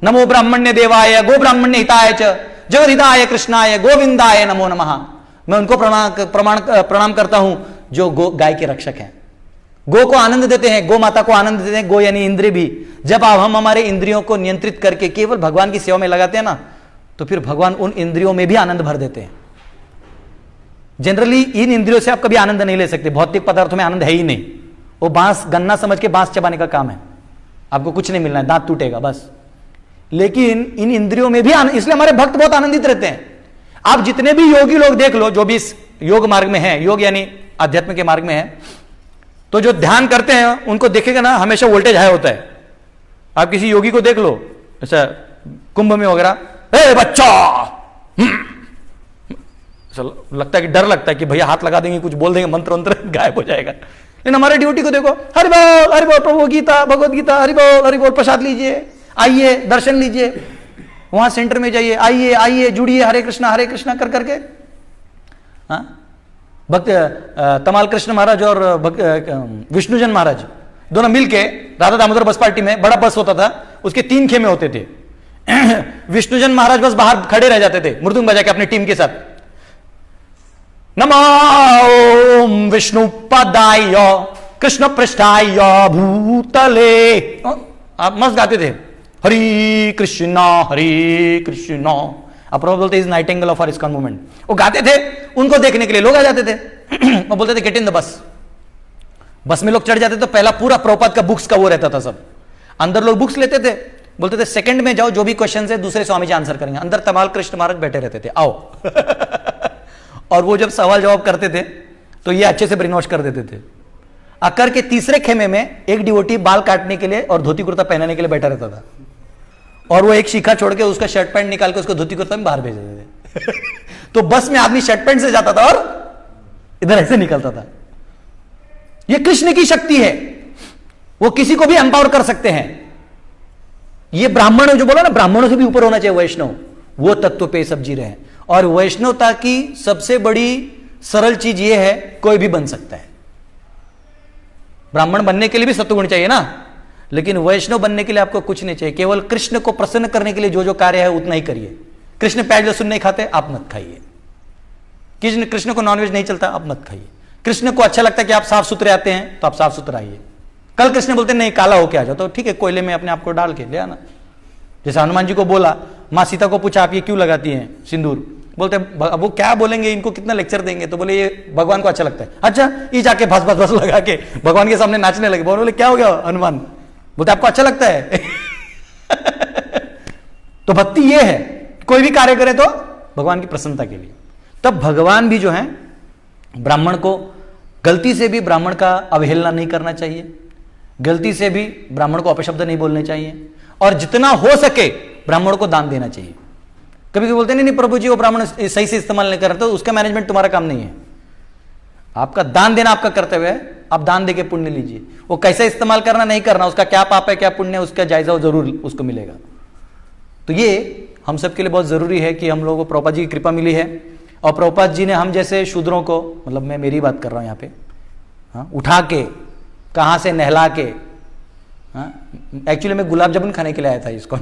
नमो ब्राह्मण्य देवाय गो ब्राह्मण्य हिताय च जगद्हिताय कृष्णाय गोविंदाय नमो नमः। मैं उनको प्रणाम करता हूं जो गो गाय के रक्षक हैं, गो को आनंद देते हैं, गो माता को आनंद देते हैं। गो यानी इंद्रिय भी। जब आप हम हमारे इंद्रियों को नियंत्रित करके केवल भगवान की सेवा में लगाते हैं ना, तो फिर भगवान उन इंद्रियों में भी आनंद भर देते हैं। जनरली इन इंद्रियों से आप कभी आनंद नहीं ले सकते, भौतिक पदार्थों में आनंद है ही नहीं। वो बांस गन्ना समझ के बांस चबाने का काम है, आपको कुछ नहीं मिलना है, दांत टूटेगा बस। लेकिन इन इंद्रियों में भी आनंद, इसलिए हमारे भक्त बहुत आनंदित रहते हैं। आप जितने भी योगी लोग देख लो, जो भी इस योग मार्ग में है, योग यानी अध्यात्म के मार्ग में है, तो जो ध्यान करते हैं उनको देखेगा ना, हमेशा वोल्टेज हाई होता है। आप किसी योगी को देख लो, ऐसा कुंभ में वगैरह, ए बच्चा, लगता है कि डर लगता है कि भैया हाथ लगा देंगे, कुछ बोल देंगे, मंत्र मंत्र गायब हो जाएगा। लेकिन हमारे ड्यूटी को देखो, हरि बोल प्रभु गीता भगवत गीता, हरि बोल प्रसाद लीजिए, आइए दर्शन लीजिए, वहां सेंटर में जाइए, आइए आइए जुड़िए, हरे कृष्णा कर करके। भक्त तमाल कृष्ण महाराज और विष्णुजन महाराज दोनों मिलके राधा दामोदर बस पार्टी में, बड़ा बस होता था, उसके 3 खेमे होते थे। विष्णुजन महाराज बस बाहर खड़े रह जाते थे मृदुंग बजा के अपनी टीम के साथ, नमो ओम विष्णु पदाय कृष्ण पृष्ठाय भूतले। आप मस्त गाते थे, हरि कृष्णा हरि कृष्णा। अप्रभु बोलते is nightingale of our ISKCON movement. वो गाते थे, उनको देखने के लिए लोग आ जाते थे और बोलते थे गेट इन द बस। बस में लोग चढ़ जाते तो पहला पूरा प्रभुपाद का बुक्स का वो रहता था, सब अंदर लोग बुक्स लेते थे, बोलते थे सेकंड में जाओ, जो भी क्वेश्चन है दूसरे स्वामी जी आंसर करेंगे। अंदर तमाल कृष्ण महाराज बैठे रहते थे, आओ और वो जब सवाल जवाब करते थे तो ये अच्छे से ब्रेन वॉश कर देते थे। अकर के तीसरे खेमे में एक डिवोटी बाल काटने के लिए और धोती कुर्ता पहनाने के लिए बैठा रहता था, और वो एक शिखा छोड़ के उसका शर्ट पैंट निकाल के उसको धोती कुर्ता में बाहर भेज देते थे तो बस में आदमी शर्ट पैंट से जाता था और इधर ऐसे निकलता था। ये कृष्ण की शक्ति है, वो किसी को भी एम्पावर कर सकते हैं। ये ब्राह्मण जो बोला ना, ब्राह्मणों से भी ऊपर होना चाहिए वैष्णव, वो तत्व पे सब जी रहे हैं। और वैष्णवता की सबसे बड़ी सरल चीज ये है, कोई भी बन सकता है। ब्राह्मण बनने के लिए भी सत्वगुण चाहिए ना, लेकिन वैष्णव बनने के लिए आपको कुछ नहीं चाहिए, केवल कृष्ण को प्रसन्न करने के लिए जो जो कार्य है उतना ही करिए। कृष्ण प्याज लहसुन नहीं खाते, आप मत खाइए। कृष्ण को नॉनवेज नहीं चलता, आप मत खाइए। कृष्ण को अच्छा लगता है कि आप साफ सुथरे आते हैं, तो आप साफ सुथरा आइए। कल कृष्ण बोलते नहीं काला होके आ जाओ, तो ठीक है, कोयले में अपने आप को डाल के ले आना। जैसे हनुमान जी को बोला, मां सीता को पूछा आप ये क्यों लगाती हैं सिंदूर, बोलते वो क्या बोलेंगे, इनको कितना लेक्चर देंगे, तो बोले ये भगवान को अच्छा लगता है। अच्छा, ये जाके भस भस भस लगा के भगवान के सामने नाचने लगे। बोले क्या हो गया हनुमान, बोलते आपको अच्छा लगता है तो भक्ति ये है, कोई भी कार्य करे तो भगवान की प्रसन्नता के लिए। तब भगवान भी जो है ब्राह्मण को, गलती से भी ब्राह्मण का अवहेलना नहीं करना चाहिए, गलती से भी ब्राह्मण को अपशब्द नहीं बोलने चाहिए, और जितना हो सके ब्राह्मण को दान देना चाहिए। कभी कभी बोलते नहीं प्रभु जी वो ब्राह्मण सही से इस्तेमाल नहीं कर रहे, तो उसका मैनेजमेंट तुम्हारा काम नहीं है। आपका दान देना आपका कर्तव्य है, आप दान देके पुण्य लीजिए। वो कैसे इस्तेमाल करना नहीं करना, उसका क्या पाप है क्या पुण्य है, उसका जायजा जरूर उसको मिलेगा। तो ये हम सबके लिए बहुत जरूरी है कि हम लोगों को प्रभुपाद जी की कृपा मिली है, और प्रभुपाद जी ने हम जैसे शूद्रों को, मतलब मैं मेरी बात कर रहा हूं यहाँ पे, हाँ, उठा के कहाँ से नहला के, हाँ, एक्चुअली मैं गुलाब जामुन खाने के लिए आया था इसको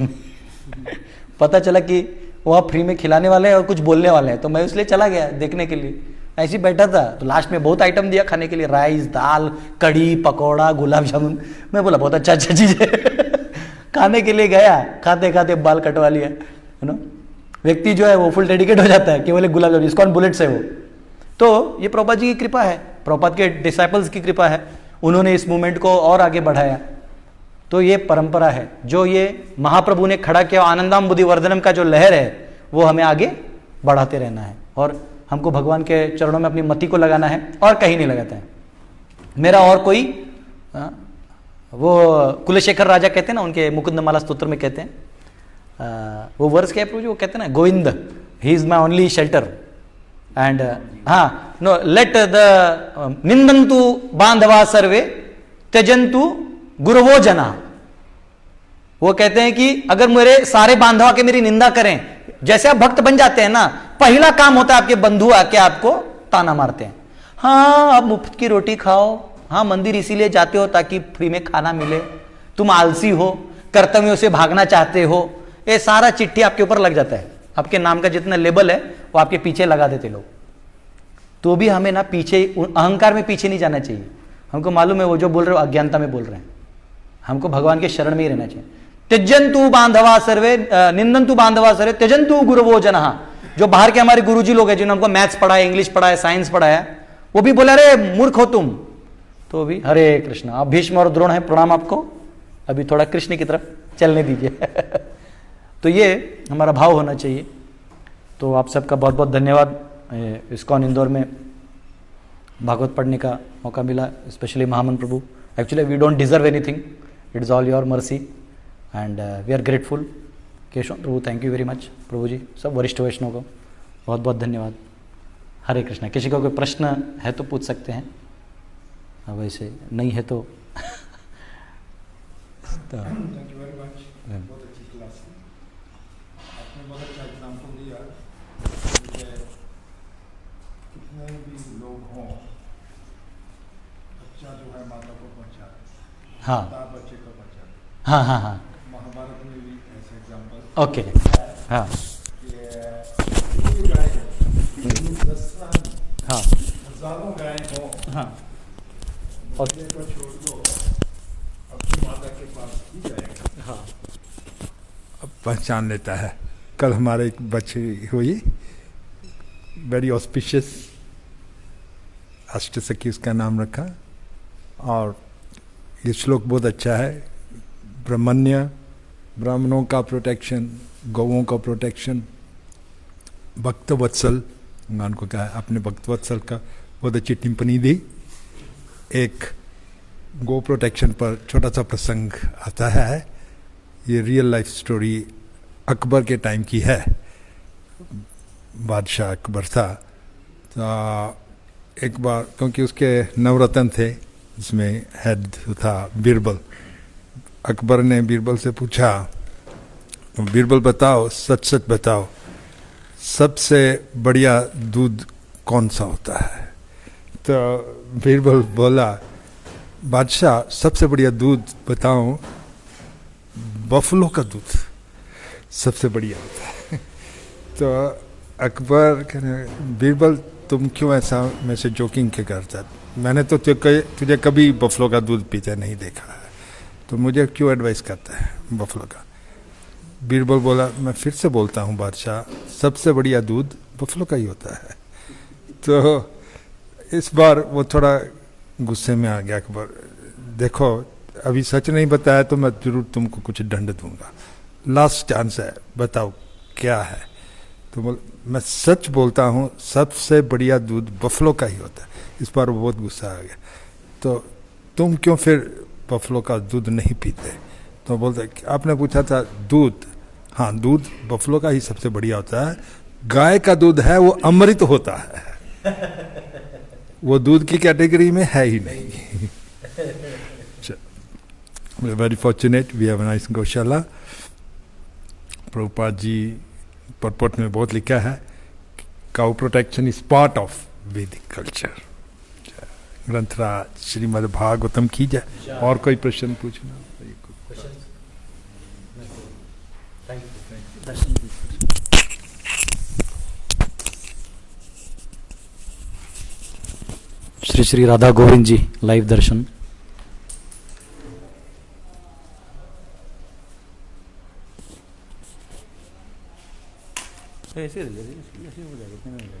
पता चला कि वहाँ फ्री में खिलाने वाले हैं और कुछ बोलने वाले हैं, तो मैं इसलिए चला गया देखने के लिए। ऐसे ही बैठा था तो लास्ट में बहुत आइटम दिया खाने के लिए, राइस, दाल, कड़ी, पकौड़ा, गुलाब जामुन। मैं बोला बहुत अच्छा चीज है खाने के लिए गया, खाते खाते बाल कटवा लिया, है ना। व्यक्ति जो है वो फुल डेडिकेट हो जाता है, केवल एक गुलाब जामुन, इस्कॉन बुलेट्स है वो। तो ये प्रभुपाद जी की कृपा है, प्रभुपाद के डिसाइपल्स की कृपा है, उन्होंने इस मूवमेंट को और आगे बढ़ाया। तो ये परंपरा है जो ये महाप्रभु ने खड़ा किया, आनंदाम बुद्धि वर्धनम का जो लहर है वो हमें आगे बढ़ाते रहना है, और हमको भगवान के चरणों में अपनी मति को लगाना है, और कहीं नहीं लगाता है। मेरा और कोई वो कुलशेखर राजा कहते हैं ना, उनके मुकुंदमाला स्तोत्र में कहते हैं, वो वर्ष क्या है प्रभु जी, वो कहते हैं ना, Govind he is my only shelter and हाँ नो लेट द निंदंतु बांधवा सर्वे त्यजंतु गुरवो जना। वो कहते हैं कि अगर मेरे सारे बांधवा के मेरी निंदा करें, जैसे आप भक्त बन जाते हैं ना, पहला काम होता है आपके बंधु आके आपको ताना मारते हैं, हाँ आप मुफ्त की रोटी खाओ, हाँ मंदिर इसीलिए जाते हो ताकि फ्री में खाना मिले, तुम आलसी हो, कर्तव्यों से भागना चाहते हो, ये सारा चिट्ठी आपके ऊपर लग जाता है। आपके नाम का जितना लेबल है वो आपके पीछे लगा देते लोग। तो भी हमें ना पीछे, अहंकार में पीछे नहीं जाना चाहिए। हमको मालूम है वो जो बोल रहे हो अज्ञानता में बोल रहे हैं, हमको भगवान के शरण में ही रहना चाहिए। त्यजंतु बांधवा सर्वे निंदंतु बांधवा सर्वे त्यजंतु गुरवो जनः। जो बाहर के हमारे गुरुजी लोग हैं जिन्होंने हमको मैथ्स पढ़ाया, इंग्लिश पढ़ाया, साइंस पढ़ाया, वो भी बोला अरे मूर्ख हो तुम, तो भी हरे कृष्ण। आप भीष्म और द्रोण है, प्रणाम आपको, अभी थोड़ा कृष्ण की तरफ चलने दीजिए तो ये हमारा भाव होना चाहिए। तो आप सबका बहुत बहुत धन्यवाद। इस्कॉन इंदौर में भागवत पढ़ने का मौका मिला, specially Mahaman Prabhu. Actually we don't deserve anything, it is all your mercy and we are grateful. Keshav Prabhu thank you very much. Prabhu ji सब वरिष्ठ वैष्णव को बहुत बहुत धन्यवाद। हरे कृष्णा। किसी का कोई प्रश्न है तो पूछ सकते हैं, वैसे नहीं है तो थैंक यू वेरी मच। बहुत अच्छी क्लास थी, आपने बहुत अच्छा एग्जाम्पल दिया। कितने भी लोग हों, बच्चा जो है माता को पहुँचाते, हाँ माता बच्चे को पहुँचाते। हाँ हाँ हाँ महाभारत में भी ऐसे एग्जाम्पल ओके हाँ हाँ हजारों गाय हो, हाँ और ये को छोड़ दो, अपनी माता के पास ही जाएगा। हाँ अब पहचान लेता है। कल हमारे एक बच्ची हुई, वेरी ऑस्पिशियस, अष्टसखी उसका नाम रखा। और ये श्लोक बहुत अच्छा है, ब्रह्मण्य, ब्राह्मणों का प्रोटेक्शन, गौओं का प्रोटेक्शन, भक्तवत्सल, भगवान को कहा अपने भक्तवत्सल का बहुत अच्छी टिप्पणी दी। एक गो प्रोटेक्शन पर छोटा सा प्रसंग आता है, ये रियल लाइफ स्टोरी अकबर के टाइम की है। बादशाह अकबर था, तो एक बार क्योंकि उसके नवरत्न थे, जिसमें हेड था बीरबल, अकबर ने बीरबल से पूछा, बीरबल बताओ, सच सच बताओ, सबसे बढ़िया दूध कौन सा होता है? तो बीरबल बोला, बादशाह सबसे बढ़िया दूध बताऊं, बफलो का दूध सबसे बढ़िया होता है। तो अकबर कहने, बीरबल तुम क्यों ऐसा में से जोकिंग क्यों करता? मैंने तो तुझे कभी बफलो का दूध पीते नहीं देखा है, तो मुझे क्यों एडवाइस करता है बफलो का? बीरबल बोला, मैं फिर से बोलता हूँ बादशाह, सबसे बढ़िया दूध बफलो का ही होता है। तो इस बार वो थोड़ा गुस्से में आ गया अकबर, देखो अभी सच नहीं बताया तो मैं जरूर तुमको कुछ दंड दूंगा, लास्ट चांस है, बताओ क्या है? तो बोल, मैं सच बोलता हूँ, सबसे बढ़िया दूध बफलो का ही होता है। इस बार वो बहुत गुस्सा आ गया, तो तुम क्यों फिर बफलो का दूध नहीं पीते? तो बोलते, आपने पूछा था दूध, हाँ दूध बफलो का ही सबसे बढ़िया होता है, गाय का दूध है वो अमृत होता है, वो दूध की कैटेगरी में है ही नहीं। Very fortunate, we have a nice gaushala. Prabhupada ji purport में बहुत लिखा है, cow protection is part of Vedic culture. ग्रंथराज श्रीमद् भागवतम की जय। और कोई प्रश्न पूछना? श्री श्री राधा गोविंद जी लाइव दर्शन। ऐसे हो जाएगा, इतने में हो जाएगा।